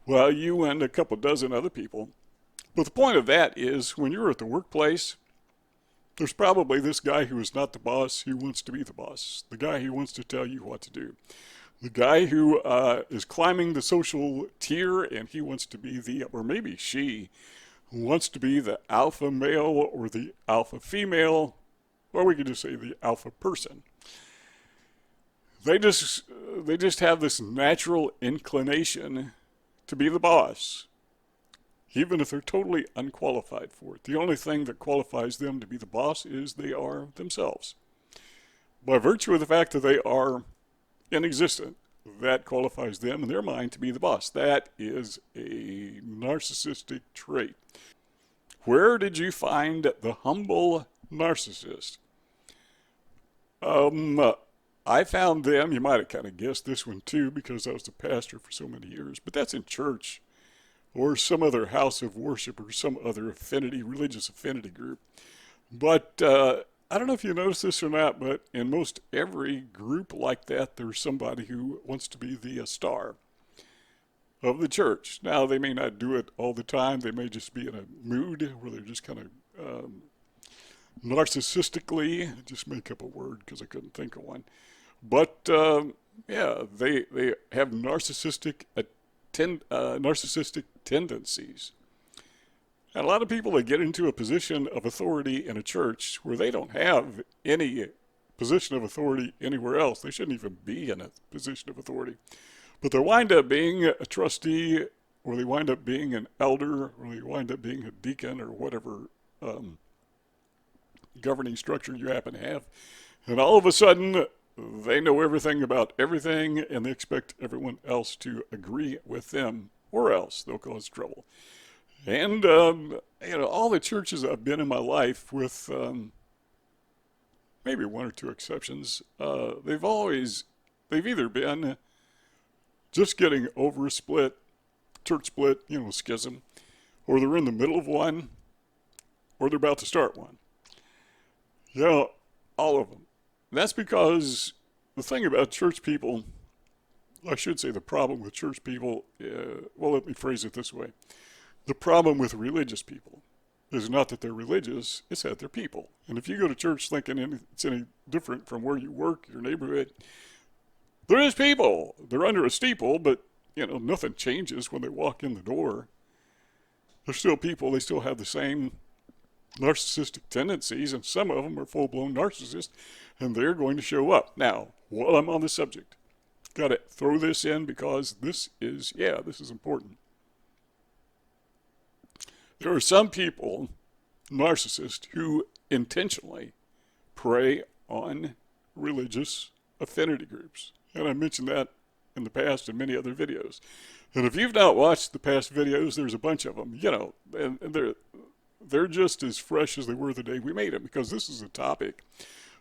Well, you and a couple dozen other people. But the point of that is when you're at the workplace, there's probably this guy who is not the boss who wants to be the boss, the guy who wants to tell you what to do, the guy who is climbing the social tier and he wants to be or maybe she wants to be the alpha male or the alpha female, or we could just say the alpha person. They just have this natural inclination to be the boss. even if they're totally unqualified for it. The only thing that qualifies them to be the boss is they are themselves. By virtue of the fact that they are inexistent, that qualifies them in their mind to be the boss. That is a narcissistic trait. Where did you find the humble narcissist? I found them, you might have kind of guessed this one too because I was the pastor for so many years, but that's in church or some other house of worship or some other religious affinity group. But I don't know if you notice this or not, but in most every group like that, there's somebody who wants to be the star of the church. Now, they may not do it all the time. They may just be in a mood where they're just kind of narcissistically, just make up a word because I couldn't think of one. But yeah, they have narcissistic tendencies. And a lot of people that get into a position of authority in a church where they don't have any position of authority anywhere else, they shouldn't even be in a position of authority. But they wind up being a trustee, or they wind up being an elder, or they wind up being a deacon, or whatever governing structure you happen to have. And all of a sudden, they know everything about everything, and they expect everyone else to agree with them, or else they'll cause trouble. And, all the churches I've been in my life, with maybe one or two exceptions, they've either been just getting over a church split, schism, or they're in the middle of one, or they're about to start one. All of them. That's because the thing about church people, I should say the problem with church people, let me phrase it this way. The problem with religious people is not that they're religious, it's that they're people. And if you go to church thinking it's any different from where you work, your neighborhood, they're just people. They're under a steeple, but, nothing changes when they walk in the door. They're still people. They still have the same narcissistic tendencies, and some of them are full-blown narcissists, and they're going to show up. Now, while I'm on the subject, got to throw this in because this is important. There are some people, narcissists, who intentionally prey on religious affinity groups. And I mentioned that in the past in many other videos. And if you've not watched the past videos, there's a bunch of them, and they're just as fresh as they were the day we made them, because this is a topic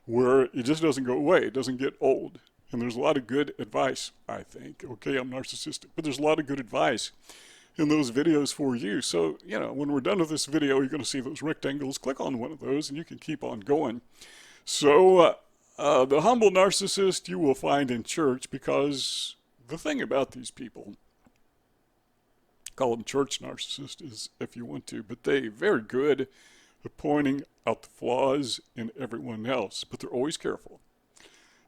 where it just doesn't go away. It doesn't get old. And there's a lot of good advice, I think. Okay, I'm narcissistic, but there's a lot of good advice in those videos for you. So, when we're done with this video, you're going to see those rectangles. Click on one of those and you can keep on going. So, the humble narcissist you will find in church, because the thing about these people, call them church narcissists is if you want to, but they're very good at pointing out the flaws in everyone else, but they're always careful.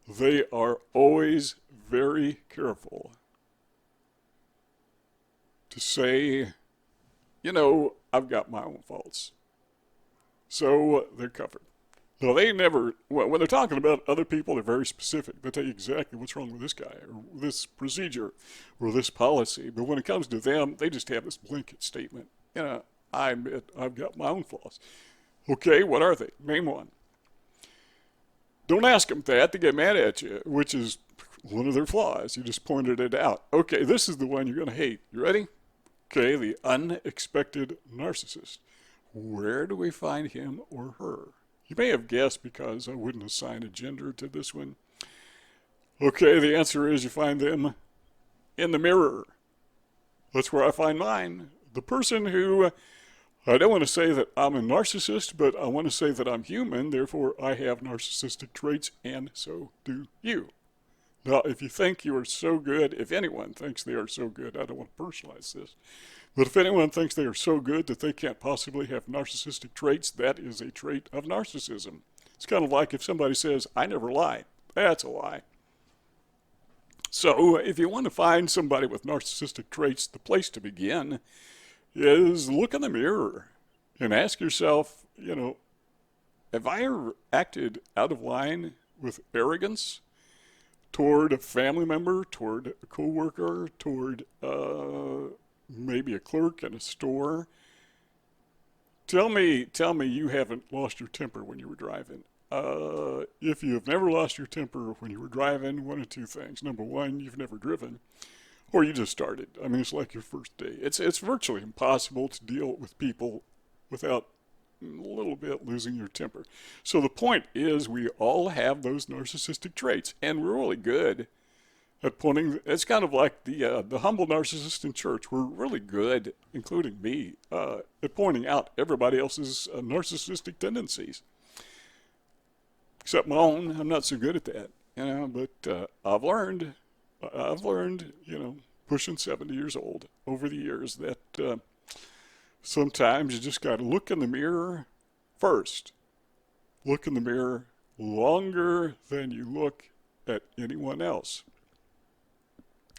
They are always very careful to say, I've got my own faults. So they're covered. No, they never, when they're talking about other people, they're very specific. They tell you exactly what's wrong with this guy, or this procedure, or this policy. But when it comes to them, they just have this blanket statement. I admit I've got my own flaws. Okay, what are they? Name one. Don't ask them that. They get mad at you, which is one of their flaws. You just pointed it out. Okay, this is the one you're going to hate. You ready? Okay, the unexpected narcissist. Where do we find him or her? You may have guessed because I wouldn't assign a gender to this one. Okay, the answer is you find them in the mirror. That's where I find mine. The person who, I don't want to say that I'm a narcissist, but I want to say that I'm human, therefore I have narcissistic traits, and so do you. Now, if you think you are so good, if anyone thinks they are so good, I don't want to personalize this, but if anyone thinks they are so good that they can't possibly have narcissistic traits, that is a trait of narcissism. It's kind of like if somebody says, I never lie. That's a lie. So if you want to find somebody with narcissistic traits, the place to begin is look in the mirror and ask yourself, have I ever acted out of line with arrogance toward a family member, toward a coworker, toward maybe a clerk in a store. Tell me you haven't lost your temper when you were driving. If you have never lost your temper when you were driving, one of two things. Number one, you've never driven, or you just started. I mean, it's like your first day. It's virtually impossible to deal with people without a little bit losing your temper. So the point is, we all have those narcissistic traits, and we're really good at pointing. It's kind of like the humble narcissist in church. We're really good, including me, at pointing out everybody else's narcissistic tendencies. Except my own. I'm not so good at that, but I've learned, pushing 70 years old over the years, that sometimes you just got to look in the mirror first. Look in the mirror longer than you look at anyone else.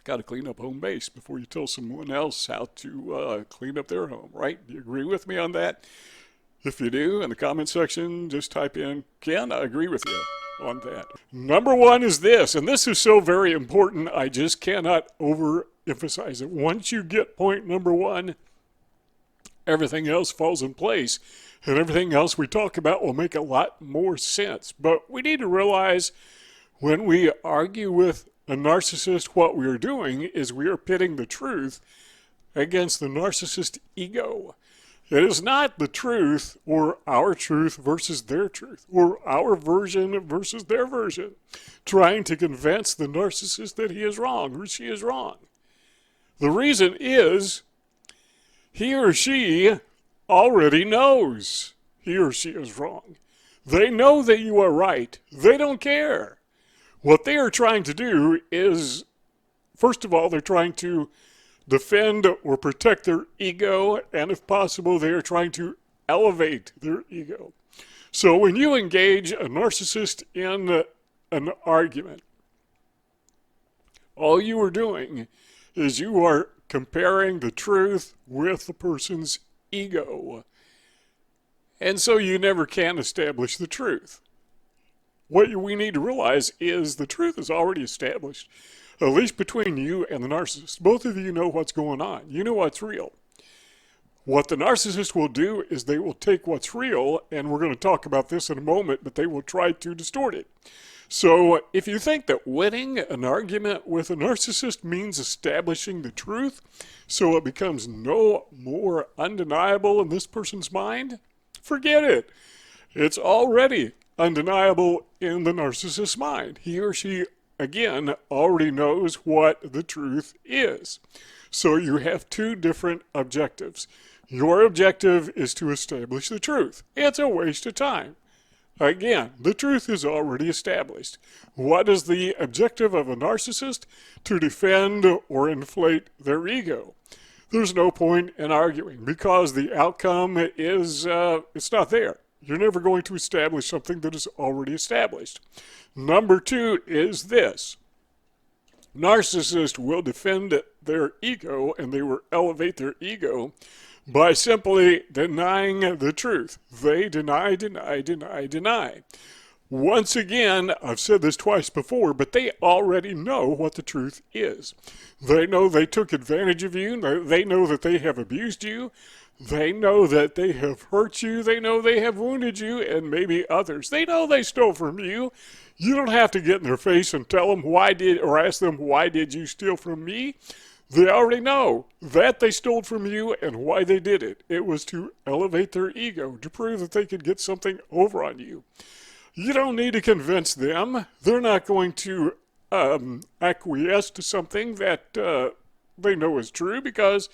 Got to clean up home base before you tell someone else how to clean up their home, right? Do you agree with me on that? If you do, in the comment section, just type in, Ken, I agree with you on that. Number one is this, and this is so very important, I just cannot overemphasize it. Once you get point number one, everything else falls in place, and everything else we talk about will make a lot more sense. But we need to realize when we argue with a narcissist, what we are doing is we are pitting the truth against the narcissist ego. It is not the truth or our truth versus their truth, or our version versus their version, trying to convince the narcissist that he is wrong or she is wrong. The reason is he or she already knows he or she is wrong. They know that you are right. They don't care. What they are trying to do is, first of all, they're trying to defend or protect their ego, and if possible, they are trying to elevate their ego. So when you engage a narcissist in an argument, all you are doing is you are comparing the truth with the person's ego. And so you never can establish the truth. What we need to realize is the truth is already established, at least between you and the narcissist. Both of you know what's going on. You know what's real. What the narcissist will do is they will take what's real, and we're going to talk about this in a moment, but they will try to distort it. So if you think that winning an argument with a narcissist means establishing the truth so it becomes no more undeniable in this person's mind, forget it. It's already undeniable in the narcissist's mind. He or she, again, already knows what the truth is. So you have two different objectives. Your objective is to establish the truth. It's a waste of time. Again, the truth is already established. What is the objective of a narcissist? To defend or inflate their ego. There's no point in arguing because the outcome is, it's not there. You're never going to establish something that is already established. Number two is this. Narcissists will defend their ego, and they will elevate their ego by simply denying the truth. They deny, deny, deny, deny. Once again, I've said this twice before, but they already know what the truth is. They know they took advantage of you. They know that they have abused you. They know that they have hurt you. They know they have wounded you, and maybe others. They know they stole from you. You don't have to get in their face and tell them or ask them, why did you steal from me? They already know that they stole from you and why they did it. It was to elevate their ego, to prove that they could get something over on you. You don't need to convince them. They're not going to acquiesce to something that they know is true, because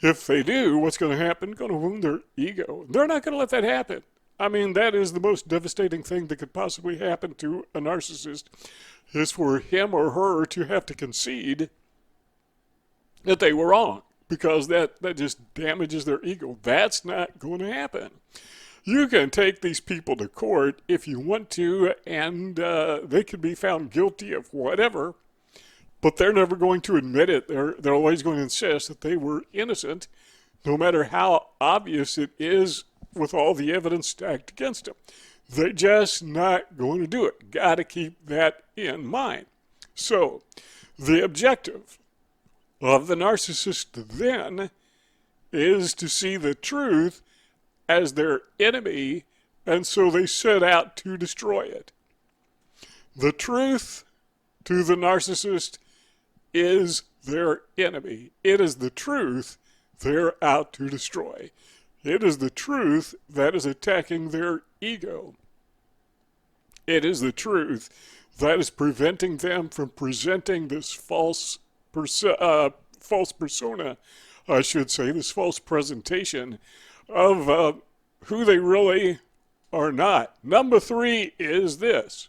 if they do, what's going to happen? Going to wound their ego. They're not going to let that happen. I mean, that is the most devastating thing that could possibly happen to a narcissist, is for him or her to have to concede that they were wrong, because that just damages their ego. That's not going to happen. You can take these people to court if you want to, and they could be found guilty of whatever, but they're never going to admit it. They're always going to insist that they were innocent, no matter how obvious it is with all the evidence stacked against them. They're just not going to do it. Got to keep that in mind. So, the objective of the narcissist then is to see the truth as their enemy, and so they set out to destroy it. The truth to the narcissist is their enemy. It is the truth they're out to destroy. It is the truth that is attacking their ego. It is the truth that is preventing them from presenting this false persona, I should say, this false presentation of who they really are not. Number 3 is this.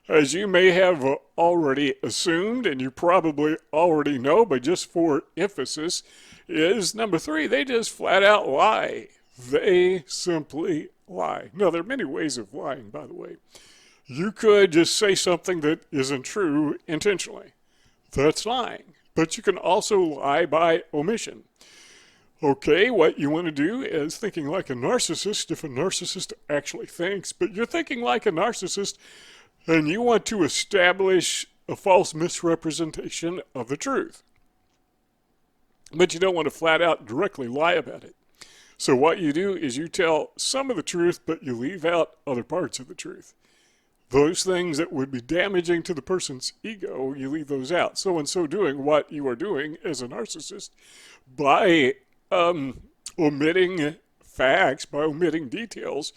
As you may have already assumed, and you probably already know, but just for emphasis, is number 3, they just flat out lie. They simply lie. Now, there are many ways of lying, by the way. You could just say something that isn't true intentionally. That's lying. But you can also lie by omission. Okay, what you want to do is thinking like a narcissist, if a narcissist actually thinks, but you're thinking like a narcissist, and you want to establish a false misrepresentation of the truth. But you don't want to flat out directly lie about it. So what you do is you tell some of the truth, but you leave out other parts of the truth. Those things that would be damaging to the person's ego, you leave those out. So in so doing, what you are doing as a narcissist, by omitting facts, by omitting details,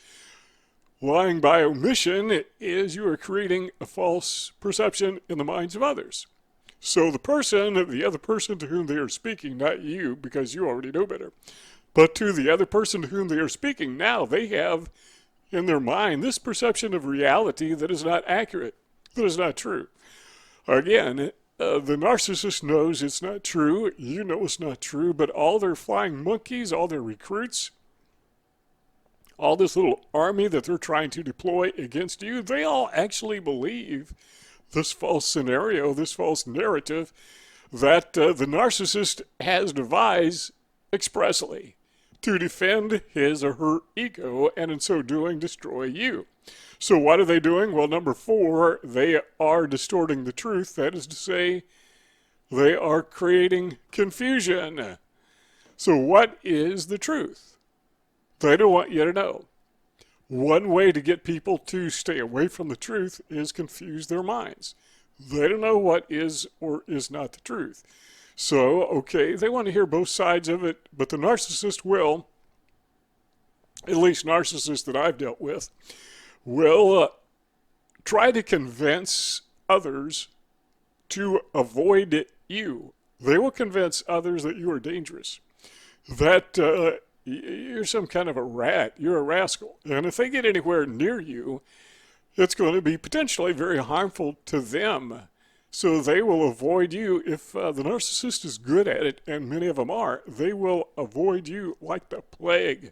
lying by omission, is you are creating a false perception in the minds of others. So the other person to whom they are speaking, not you, because you already know better, but to the other person to whom they are speaking, now they have in their mind this perception of reality that is not accurate, that is not true. Again, the narcissist knows it's not true, you know it's not true, but all their flying monkeys, all their recruits, all this little army that they're trying to deploy against you, they all actually believe this false scenario, this false narrative that the narcissist has devised expressly to defend his or her ego, and in so doing destroy you. So what are they doing? Well, number 4, they are distorting the truth. That is to say, they are creating confusion. So what is the truth? They don't want you to know. One way to get people to stay away from the truth is confuse their minds. They don't know what is or is not the truth. So, okay, they want to hear both sides of it, but the narcissist will, at least narcissists that I've dealt with, will try to convince others to avoid you. They will convince others that you are dangerous, that you're some kind of a rat, you're a rascal. And if they get anywhere near you, it's going to be potentially very harmful to them. So they will avoid you. If the narcissist is good at it, and many of them are, they will avoid you like the plague.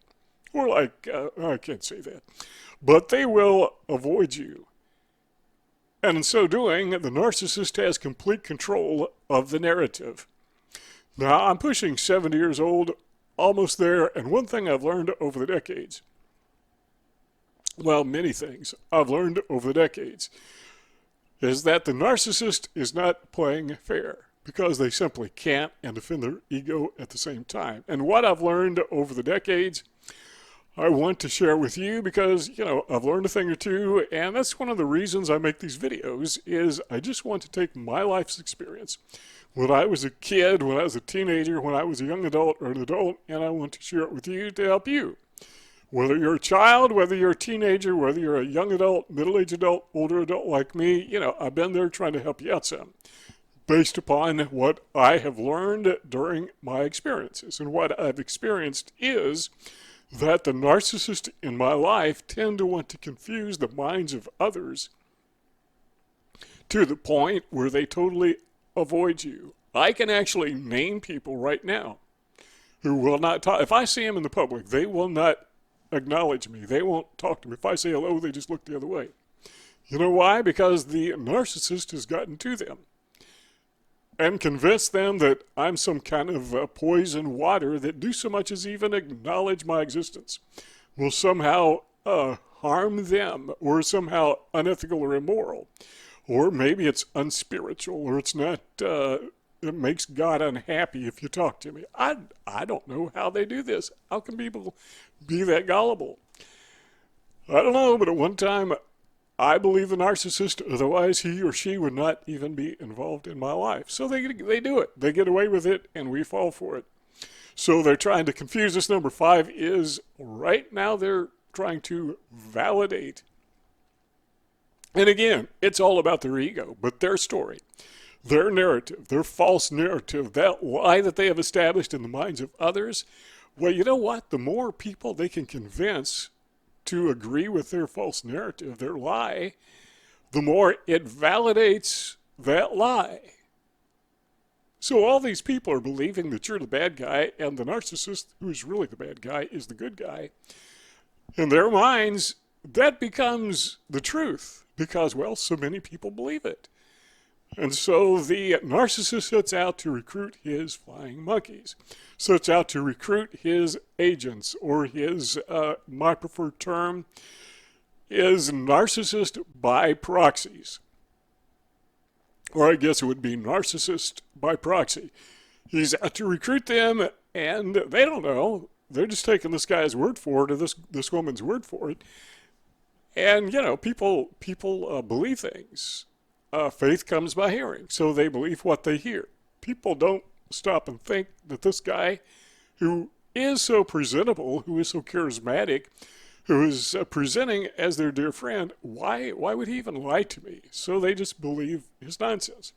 Or like, I can't say that. But they will avoid you. And in so doing, the narcissist has complete control of the narrative. Now, I'm pushing 70 years old, almost there, and one thing I've learned over the decades, well, many things I've learned over the decades, is that the narcissist is not playing fair because they simply can't and defend their ego at the same time. And what I've learned over the decades, I want to share with you because, I've learned a thing or two, and that's one of the reasons I make these videos, is I just want to take my life's experience when I was a kid, when I was a teenager, when I was a young adult or an adult, and I want to share it with you to help you. Whether you're a child, whether you're a teenager, whether you're a young adult, middle-aged adult, older adult like me, I've been there trying to help you out some, based upon what I have learned during my experiences. And what I've experienced is that the narcissists in my life tend to want to confuse the minds of others to the point where they totally avoid you. I can actually name people right now who will not talk. If I see them in the public, they will not acknowledge me. They won't talk to me. If I say hello, they just look the other way. You know why? Because the narcissist has gotten to them and convinced them that I'm some kind of poison water that do so much as even acknowledge my existence will somehow harm them, or somehow unethical or immoral, or maybe it's unspiritual, or it's not it makes God unhappy if you talk to me. I don't know how they do this. How can people be that gullible? I don't know, but at one time I believe the narcissist, otherwise he or she would not even be involved in my life. So they do it. They get away with it, and we fall for it. So they're trying to confuse us. Number 5 is right now they're trying to validate. And again, it's all about their ego, but their story, their narrative, their false narrative, that lie that they have established in the minds of others. Well, you know what? The more people they can convince to agree with their false narrative, their lie, the more it validates that lie. So all these people are believing that you're the bad guy, and the narcissist, who's really the bad guy, is the good guy. In their minds, that becomes the truth because, well, so many people believe it. And so the narcissist sets out to recruit his flying monkeys, sets out to recruit his agents, or his, my preferred term, is narcissist by proxies. Or I guess it would be narcissist by proxy. He's out to recruit them, and they don't know. They're just taking this guy's word for it, or this woman's word for it. And, you know, people believe things. Faith comes by hearing, so they believe what they hear. People don't stop and think that this guy, who is so presentable, who is so charismatic, who is presenting as their dear friend, why would he even lie to me? So they just believe his nonsense.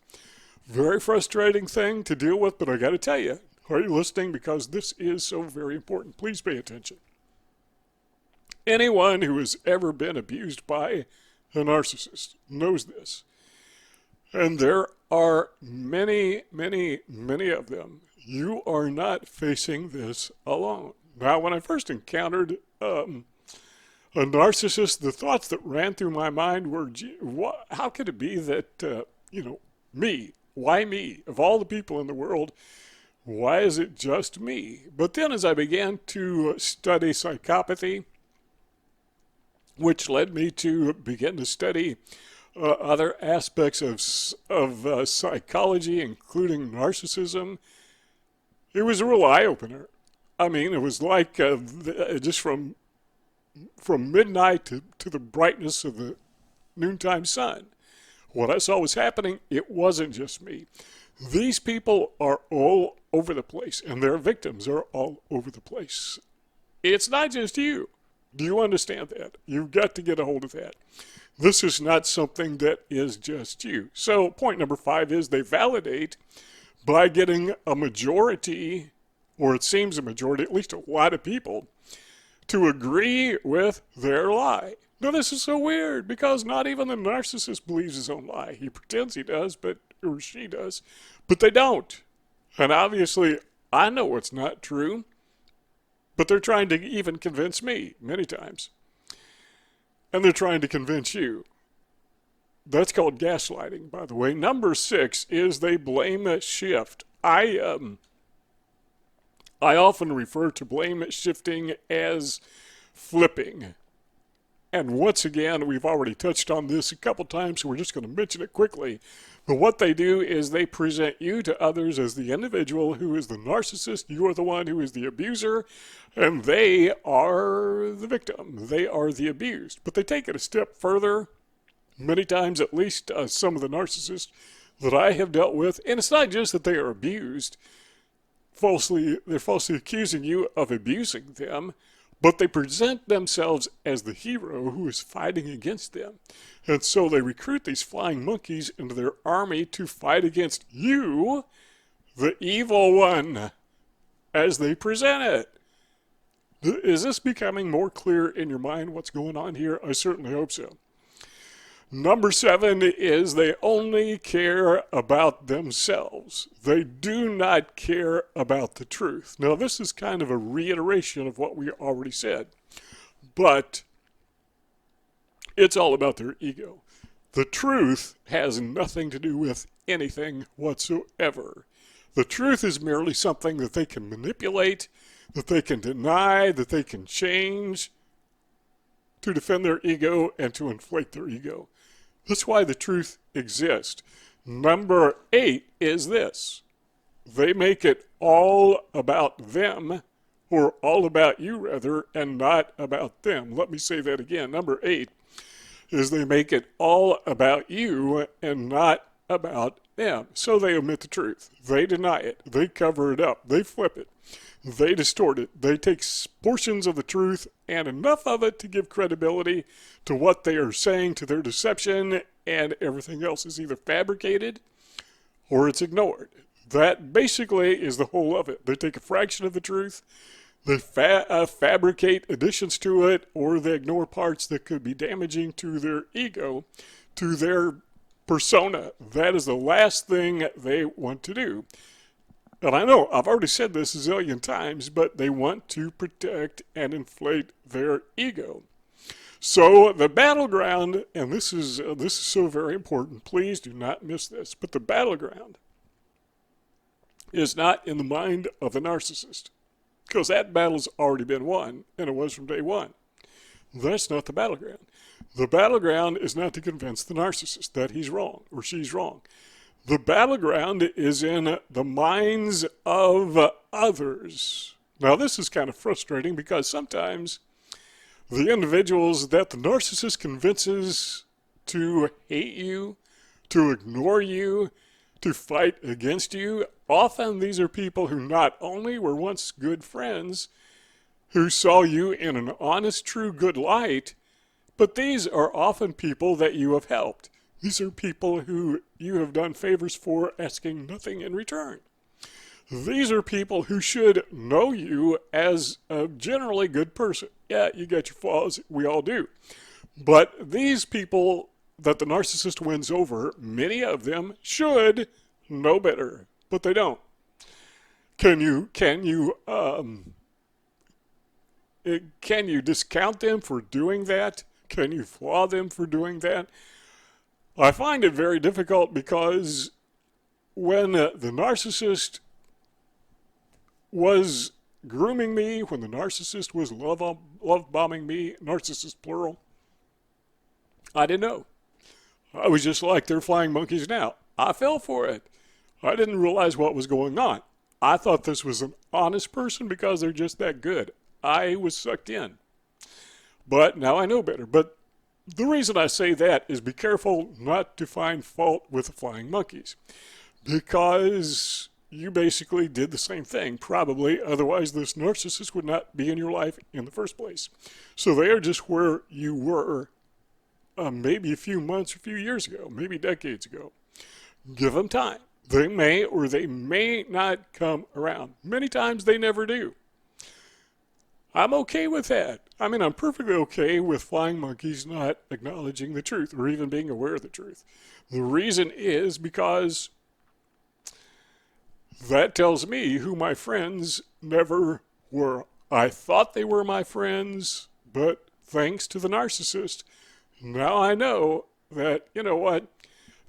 Very frustrating thing to deal with, but I got to tell you, are you listening? Because this is so very important. Please pay attention. Anyone who has ever been abused by a narcissist knows this. And there are many, many, many of them. You are not facing this alone. Now, when I first encountered a narcissist, the thoughts that ran through my mind were, gee, how could it be that, me? Why me? Of all the people in the world, why is it just me? But then as I began to study psychopathy, which led me to begin to study other aspects of psychology, including narcissism, it was a real eye-opener. I mean, it was like just from midnight to the brightness of the noontime sun. What I saw was happening, it wasn't just me. These people are all over the place, and their victims are all over the place. It's not just you. Do you understand that? You've got to get a hold of that. This is not something that is just you. So point number 5 is they validate by getting a majority, or it seems a majority, at least a lot of people, to agree with their lie. Now this is so weird because not even the narcissist believes his own lie. He pretends he does, or she does, but they don't. And obviously I know it's not true, but they're trying to even convince me many times. And they're trying to convince you. That's called gaslighting, by the way. Number 6 is they blame shift. I often refer to blame shifting as flipping. And once again, we've already touched on this a couple times, so we're just going to mention it quickly. But what they do is they present you to others as the individual who is the narcissist. You are the one who is the abuser, and they are the victim. They are the abused. But they take it a step further. Many times, at least some of the narcissists that I have dealt with, and it's not just that they are abused. They're falsely accusing you of abusing them, but they present themselves as the hero who is fighting against them. And so they recruit these flying monkeys into their army to fight against you, the evil one, as they present it. Is this becoming more clear in your mind what's going on here? I certainly hope so. Number 7 is they only care about themselves. They do not care about the truth. Now, this is kind of a reiteration of what we already said, but it's all about their ego. The truth has nothing to do with anything whatsoever. The truth is merely something that they can manipulate, that they can deny, that they can change to defend their ego and to inflate their ego. That's why the truth exists. Number 8 is this. they make it all about them, or all about you rather, and not about them. Let me say that again. Number 8 is they make it all about you and not about them. So they omit the truth. They deny it. They cover it up. They flip it. They distort it. They take portions of the truth and enough of it to give credibility to what they are saying, to their deception, and everything else is either fabricated or it's ignored. That basically is the whole of it. They take a fraction of the truth, they fabricate additions to it, or they ignore parts that could be damaging to their ego, to their persona. That is the last thing they want to do. And I know I've already said this a zillion times, but they want to protect and inflate their ego. So the battleground, and this is so very important, please do not miss this, but the battleground is not in the mind of the narcissist, because that battle's already been won, and it was from day one. That's not the battleground. The battleground is not to convince the narcissist that he's wrong or she's wrong. The battleground is in the minds of others. Now, this is kind of frustrating because sometimes the individuals that the narcissist convinces to hate you, to ignore you, to fight against you, often these are people who not only were once good friends, who saw you in an honest, true, good light, but these are often people that you have helped. These are people who you have done favors for, asking nothing in return. These are people who should know you as a generally good person. Yeah, you got your flaws, we all do. But these people that the narcissist wins over, many of them should know better, but they don't. Can you discount them for doing that? Can you flaw them for doing that? I find it very difficult because when the narcissist was grooming me, when the narcissist was love bombing me, narcissist plural, I didn't know. I was just like they're flying monkeys now. I fell for it. I didn't realize what was going on. I thought this was an honest person because they're just that good. I was sucked in. But now I know better. But the reason I say that is be careful not to find fault with the flying monkeys, because you basically did the same thing, probably. Otherwise, this narcissist would not be in your life in the first place. So they are just where you were maybe a few months, a few years ago, maybe decades ago. Give them time. They may or they may not come around. Many times they never do. I'm okay with that. I mean, I'm perfectly okay with flying monkeys not acknowledging the truth or even being aware of the truth. The reason is because that tells me who my friends never were. I thought they were my friends, but thanks to the narcissist, now I know that, you know what,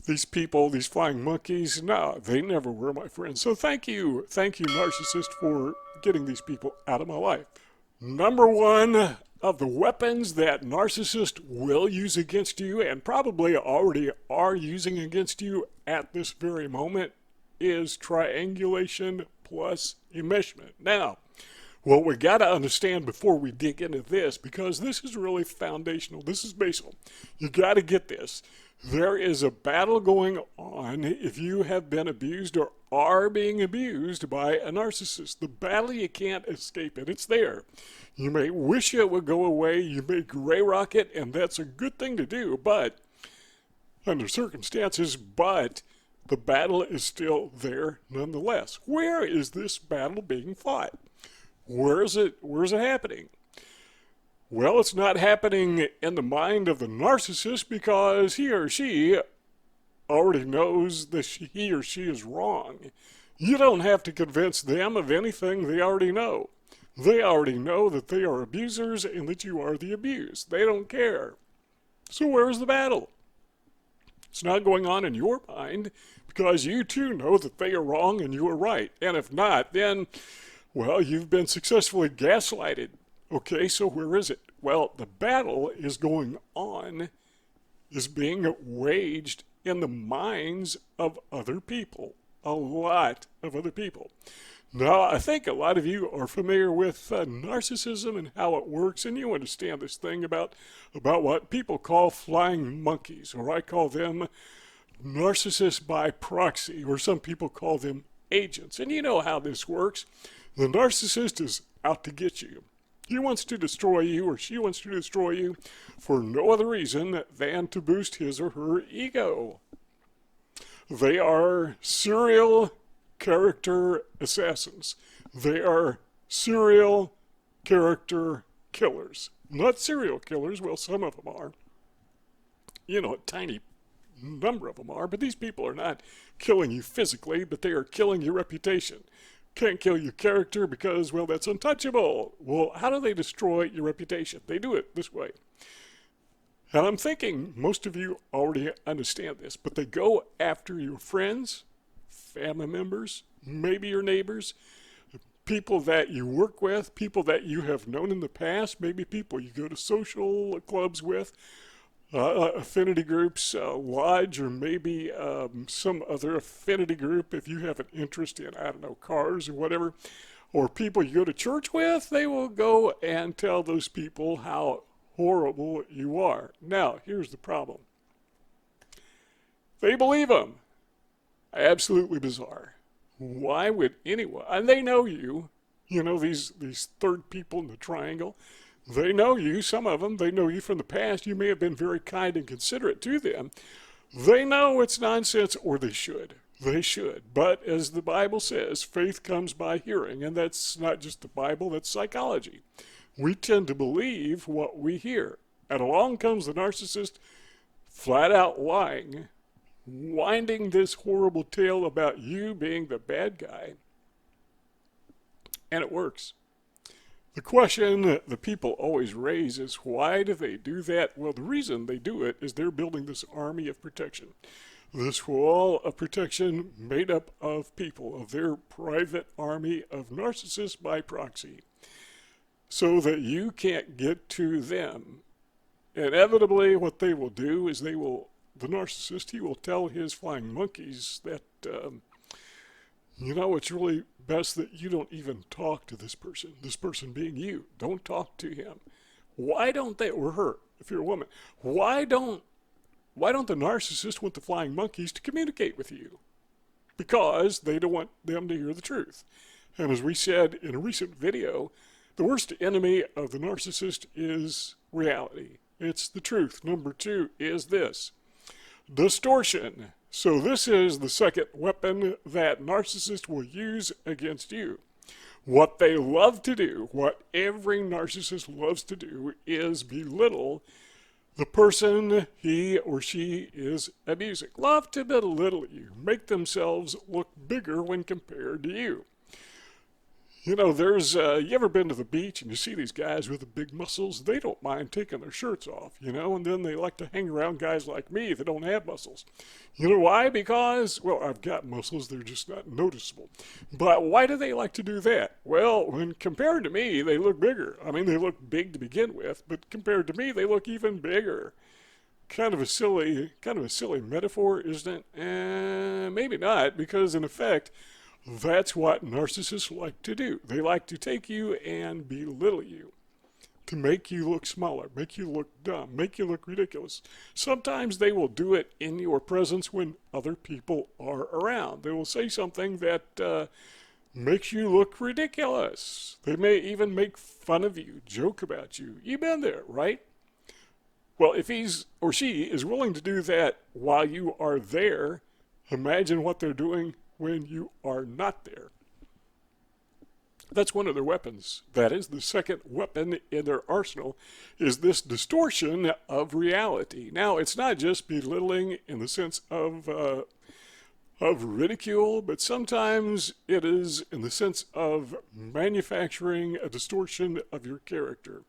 these people, these flying monkeys, no, they never were my friends. So thank you, narcissist, for getting these people out of my life. Number one of the weapons that narcissists will use against you, and probably already are using against you at this very moment, is triangulation plus enmeshment. Now, what we got to understand before we dig into this, because this is really foundational, this is basal, you got to get this. There is a battle going on if you have been abused or are being abused by a narcissist. The battle, you can't escape it. It's there. You may wish it would go away. You may gray rock it, and that's a good thing to do, but under circumstances, but the battle is still there nonetheless. Where is this battle being fought? Where is it happening? Well, it's not happening in the mind of the narcissist because he or she already knows that he or she is wrong. You don't have to convince them of anything they already know. They already know that they are abusers and that you are the abused. They don't care. So where is the battle? It's not going on in your mind because you too know that they are wrong and you are right. And if not, then, well, you've been successfully gaslighted. Okay, so where is it? Well, the battle is going on, is being waged in the minds of other people. a lot of other people. Now, I think a lot of you are familiar with narcissism and how it works, and you understand this thing about what people call flying monkeys, or I call them narcissists by proxy, or some people call them agents. And you know how this works. The narcissist is out to get you. He wants to destroy you, or she wants to destroy you for no other reason than to boost his or her ego. They are serial character assassins. They are serial character killers. Not serial killers, well, some of them are. You know, a tiny number of them are, but these people are not killing you physically, but they are killing your reputation. Can't kill your character because, well, that's untouchable. Well, how do they destroy your reputation? They do it this way. And I'm thinking most of you already understand this, but they go after your friends, family members, maybe your neighbors, people that you work with, people that you have known in the past, maybe people you go to social clubs with, affinity groups, lodge, or maybe some other affinity group if you have an interest in, I don't know, cars or whatever, or people you go to church with. They will go and tell those people how horrible you are. Now, here's the problem. They believe them. Absolutely bizarre. Why would anyone, and they know you, you know, these third people in the triangle, they know you, some of them, they know you from the past. You may have been very kind and considerate to them. They know it's nonsense, or they should. They should. But as the Bible says, faith comes by hearing, and that's not just the Bible, that's psychology. We tend to believe what we hear. And along comes the narcissist, flat out lying, winding this horrible tale about you being the bad guy. And it works. The question that the people always raise is, why do they do that? Well, the reason they do it is they're building this army of protection. This wall of protection made up of people, of their private army of narcissists by proxy, so that you can't get to them. Inevitably, what they will do is the narcissist, he will tell his flying monkeys that, you know, it's really best that you don't even talk to this person being you. Don't talk to him. Why don't they, or her, if you're a woman, why don't the narcissist want the flying monkeys to communicate with you? Because they don't want them to hear the truth. And as we said in a recent video, the worst enemy of the narcissist is reality. It's the truth. Number 2 is this: distortion. So this is the second weapon that narcissists will use against you. What they love to do, what every narcissist loves to do, is belittle the person he or she is abusing. Love to belittle you, make themselves look bigger when compared to you. You know, there's, you ever been to the beach and you see these guys with the big muscles? They don't mind taking their shirts off, you know, and then they like to hang around guys like me that don't have muscles. You know why? Because, well, I've got muscles, they're just not noticeable. But why do they like to do that? Well, when compared to me, they look bigger. I mean, they look big to begin with, but compared to me, they look even bigger. Kind of a silly metaphor, isn't it? Maybe not, because in effect, that's what narcissists like to do. They like to take you and belittle you, to make you look smaller, make you look dumb, make you look ridiculous. Sometimes they will do it in your presence when other people are around. They will say something that makes you look ridiculous. They may even make fun of you, joke about you. You've been there, right? Well, if he's or she is willing to do that while you are there, imagine what they're doing when you are not there. That's one of their weapons. That is the second weapon in their arsenal, is this distortion of reality. Now, it's not just belittling in the sense of ridicule, but sometimes it is in the sense of manufacturing a distortion of your character.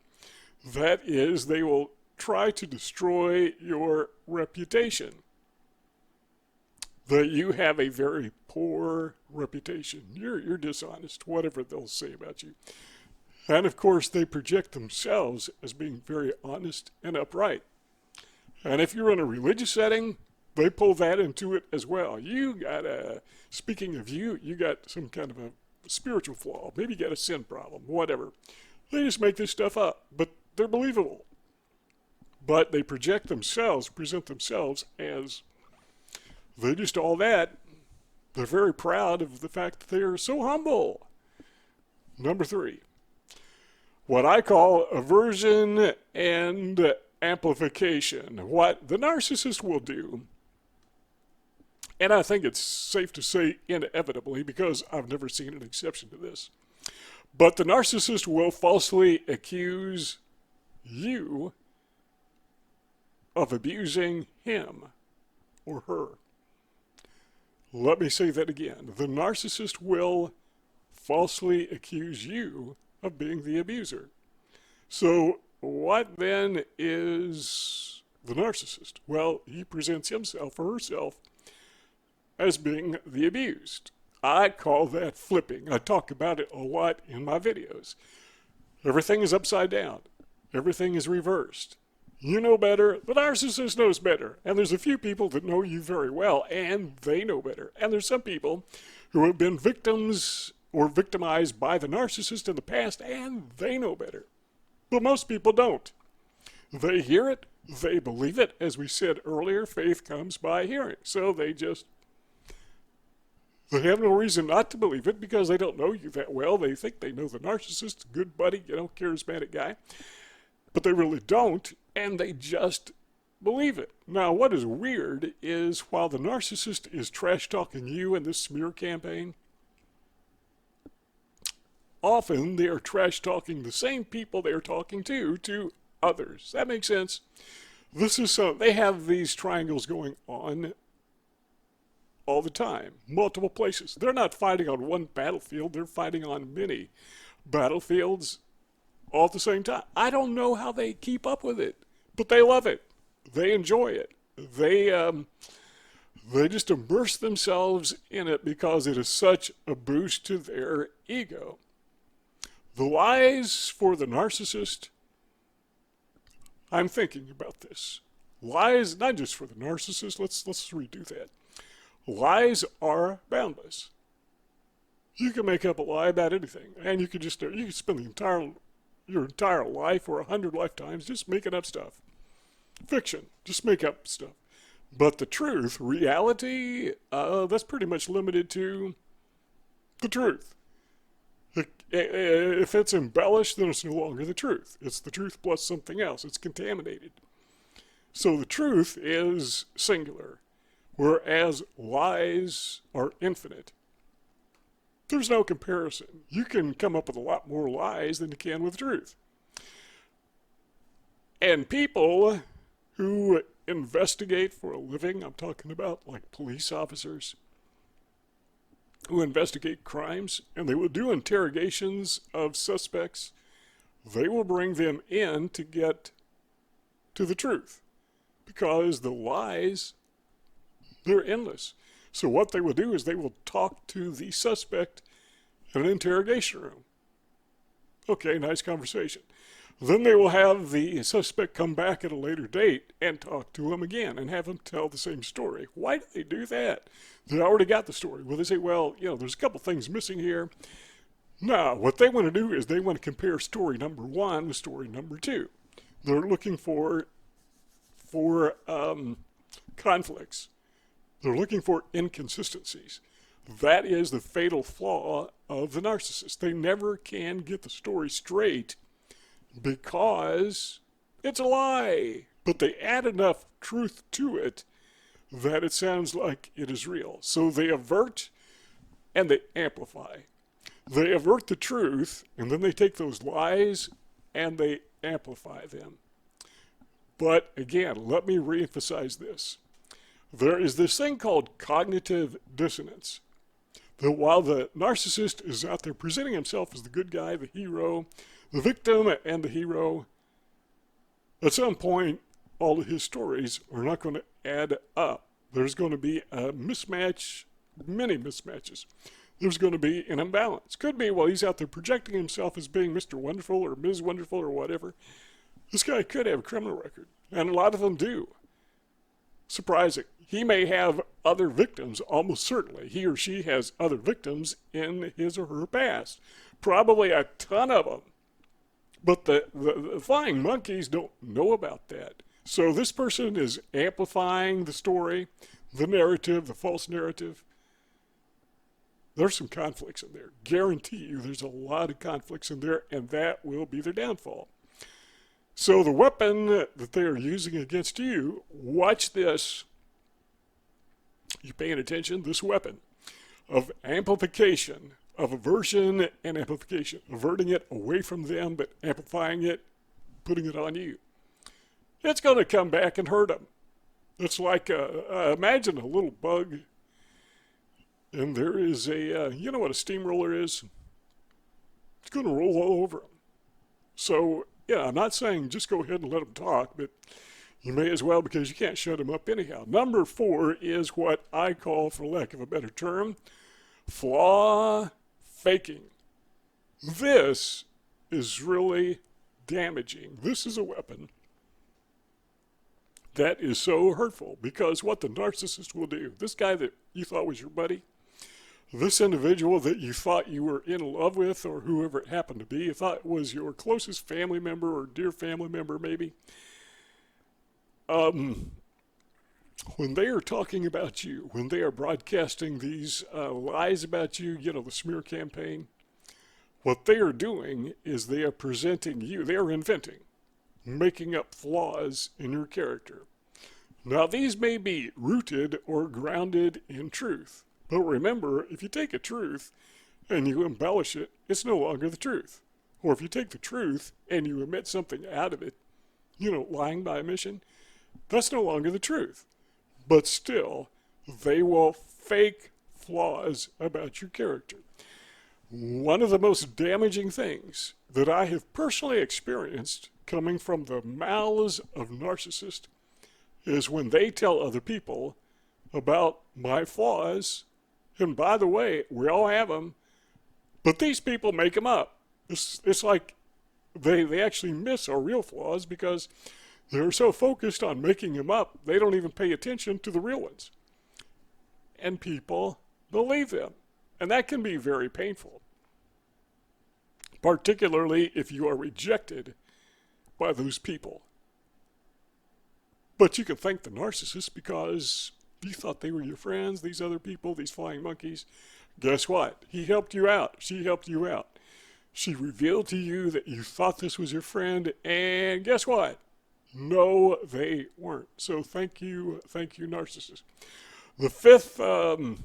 That is, they will try to destroy your reputation. That you have a very poor reputation. You're dishonest, whatever they'll say about you. And of course, they project themselves as being very honest and upright. And if you're in a religious setting, they pull that into it as well. Speaking of you got some kind of a spiritual flaw. Maybe you got a sin problem, whatever. They just make this stuff up, but they're believable. But they present themselves as they just all that. They're very proud of the fact that they are so humble. Number 3, what I call aversion and amplification. What the narcissist will do, and I think it's safe to say inevitably because I've never seen an exception to this, but the narcissist will falsely accuse you of abusing him or her. Let me say that again. The narcissist will falsely accuse you of being the abuser. So what then is the narcissist? Well, he presents himself or herself as being the abused. I call that flipping. I talk about it a lot in my videos. Everything is upside down. Everything is reversed. You know better. The narcissist knows better. And there's a few people that know you very well, and they know better. And there's some people who have been victims or victimized by the narcissist in the past, and they know better. But most people don't. They hear it. They believe it. As we said earlier, faith comes by hearing. So they have no reason not to believe it because they don't know you that well. They think they know the narcissist, good buddy, charismatic guy. But they really don't, and they just believe it. Now, what is weird is while the narcissist is trash-talking you in this smear campaign, often they are trash-talking the same people they are talking to others. That makes sense? They have these triangles going on all the time, multiple places. They're not fighting on one battlefield. They're fighting on many battlefields all at the same time. I don't know how they keep up with it, but they love it. They enjoy it. They just immerse themselves in it because it is such a boost to their ego. The lies for the narcissist, I'm thinking about this. Lies, not just for the narcissist, let's redo that. Lies are boundless. You can make up a lie about anything, and you can spend your entire life or 100 lifetimes just making up stuff. Fiction, just make up stuff. But the truth, reality, that's pretty much limited to the truth. If it's embellished, then it's no longer the truth. It's the truth plus something else. It's contaminated. So the truth is singular, whereas lies are infinite. There's no comparison. You can come up with a lot more lies than you can with truth. And people who investigate for a living, I'm talking about like police officers who investigate crimes, and they will do interrogations of suspects. They will bring them in to get to the truth because the lies, they're endless. So what they will do is they will talk to the suspect in an interrogation room. Okay, nice conversation. Then they will have the suspect come back at a later date and talk to him again and have him tell the same story. Why do they do that? They already got the story. Well, they say, well, there's a couple things missing here. No, what they want to do is they want to compare story number 1 with story number 2. They're looking for conflicts. They're looking for inconsistencies. That is the fatal flaw of the narcissist. They never can get the story straight because it's a lie. But they add enough truth to it that it sounds like it is real. So they avert and they amplify. They avert the truth, and then they take those lies and they amplify them. But again, let me reemphasize this. There is this thing called cognitive dissonance. That while the narcissist is out there presenting himself as the good guy, the hero, the victim, and the hero, at some point, all of his stories are not going to add up. There's going to be a mismatch, many mismatches. There's going to be an imbalance. Could be, well, he's out there projecting himself as being Mr. Wonderful or Ms. Wonderful or whatever. This guy could have a criminal record, and a lot of them do. Surprising. he may have other victims, almost certainly. He or she has other victims in his or her past. Probably a ton of them. But the flying monkeys don't know about that. So this person is amplifying the story, the narrative, the false narrative. There's some conflicts in there. Guarantee you there's a lot of conflicts in there, and that will be their downfall. So the weapon that they are using against you, watch this. You paying attention? This weapon of amplification, of aversion and amplification, averting it away from them, but amplifying it, putting it on you. It's going to come back and hurt them. It's like, imagine a little bug, and there is you know what a steamroller is? It's going to roll all over them. So, yeah, I'm not saying just go ahead and let them talk, but you may as well, because you can't shut them up anyhow. Number 4 is what I call, for lack of a better term, flaw faking. This is really damaging. This is a weapon that is so hurtful, because what the narcissist will do, this guy that you thought was your buddy, this individual that you thought you were in love with, or whoever it happened to be, you thought was your closest family member or dear family member maybe, when they are talking about you, when they are broadcasting these lies about you, you know, the smear campaign, what they are doing is they are presenting you, they are inventing, making up flaws in your character. Now, these may be rooted or grounded in truth, but remember, if you take a truth and you embellish it, it's no longer the truth. Or if you take the truth and you omit something out of it, you know, lying by omission, that's no longer the truth. But still, they will fake flaws about your character. One of the most damaging things that I have personally experienced coming from the mouths of narcissists is when they tell other people about my flaws. And by the way, we all have them, but these people make them up. It's like they actually miss our real flaws because they're so focused on making them up, they don't even pay attention to the real ones. And people believe them. And that can be very painful, particularly if you are rejected by those people. But you can thank the narcissist because you thought they were your friends, these other people, these flying monkeys. Guess what? He helped you out. She helped you out. She revealed to you that you thought this was your friend, and guess what? No, they weren't. So thank you, narcissist. The 5th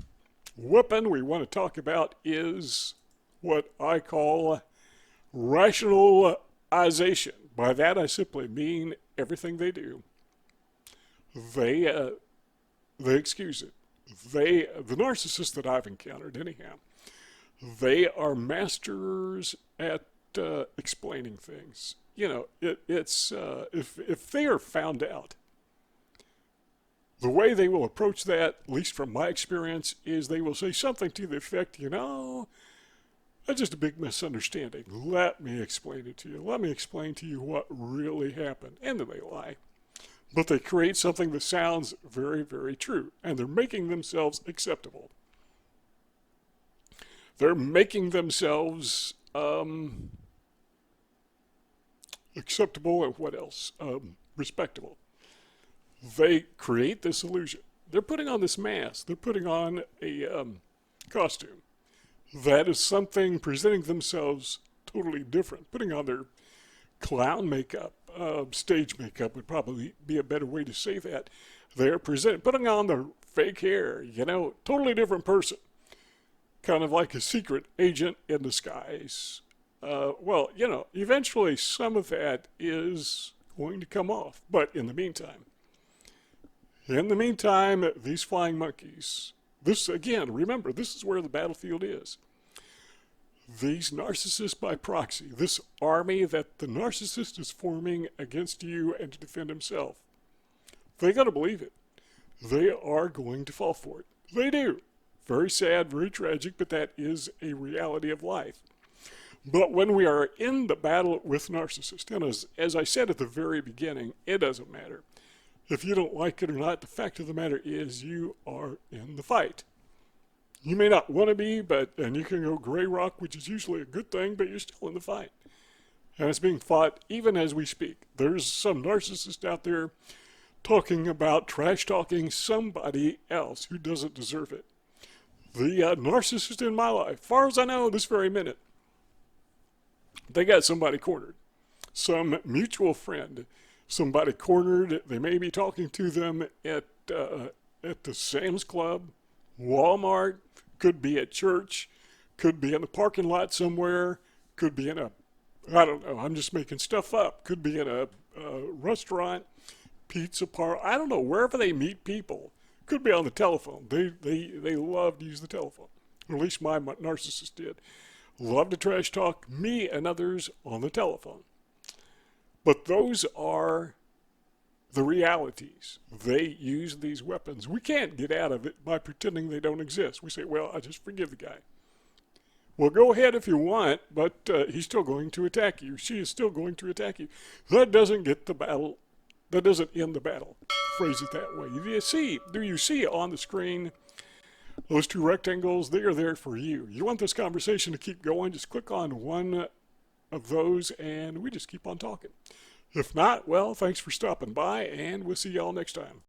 weapon we want to talk about is what I call rationalization. By that I simply mean everything they do, they excuse it. The narcissists that I've encountered anyhow, they are masters at explaining things. You know, it's if they are found out, the way they will approach that, at least from my experience, is they will say something to the effect, you know, that's just a big misunderstanding. Let me explain it to you. Let me explain to you what really happened. And then they lie. But they create something that sounds very, very true. And they're making themselves acceptable. They're making themselves acceptable, and what else? Respectable. They create this illusion. They're putting on this mask. They're putting on a costume. That is something, presenting themselves totally different. Putting on their clown makeup, stage makeup would probably be a better way to say that. They're putting on their fake hair, you know, totally different person. Kind of like a secret agent in disguise. Well, you know, eventually some of that is going to come off. But in the meantime, these flying monkeys, this, again, remember, this is where the battlefield is. These narcissists by proxy, this army that the narcissist is forming against you and to defend himself, they got to believe it. They are going to fall for it. They do. Very sad, very tragic, but that is a reality of life. But when we are in the battle with narcissists, and as I said at the very beginning, it doesn't matter. if you don't like it or not, the fact of the matter is you are in the fight. You may not want to be, and you can go gray rock, which is usually a good thing, but you're still in the fight. And it's being fought even as we speak. There's some narcissist out there talking about trash talking somebody else who doesn't deserve it. The narcissist in my life, far as I know, this very minute, they got somebody cornered. Some mutual friend, somebody cornered. They may be talking to them at the Sam's Club, Walmart, could be at church, could be in the parking lot somewhere, could be in I don't know, I'm just making stuff up, could be in a restaurant, pizza parlor, I don't know, wherever they meet people. Could be on the telephone. They love to use the telephone. Or at least my narcissist did. Love to trash talk me and others on the telephone. But those are the realities. They use these weapons. We can't get out of it by pretending they don't exist. We say, well, I just forgive the guy. Well, go ahead if you want, but he's still going to attack you. She is still going to attack you. That doesn't get the battle. That doesn't end the battle. Phrase it that way. Do you see on the screen those two rectangles? They are there for you. You want this conversation to keep going, just click on one of those and we just keep on talking. If not, well, thanks for stopping by and we'll see y'all next time.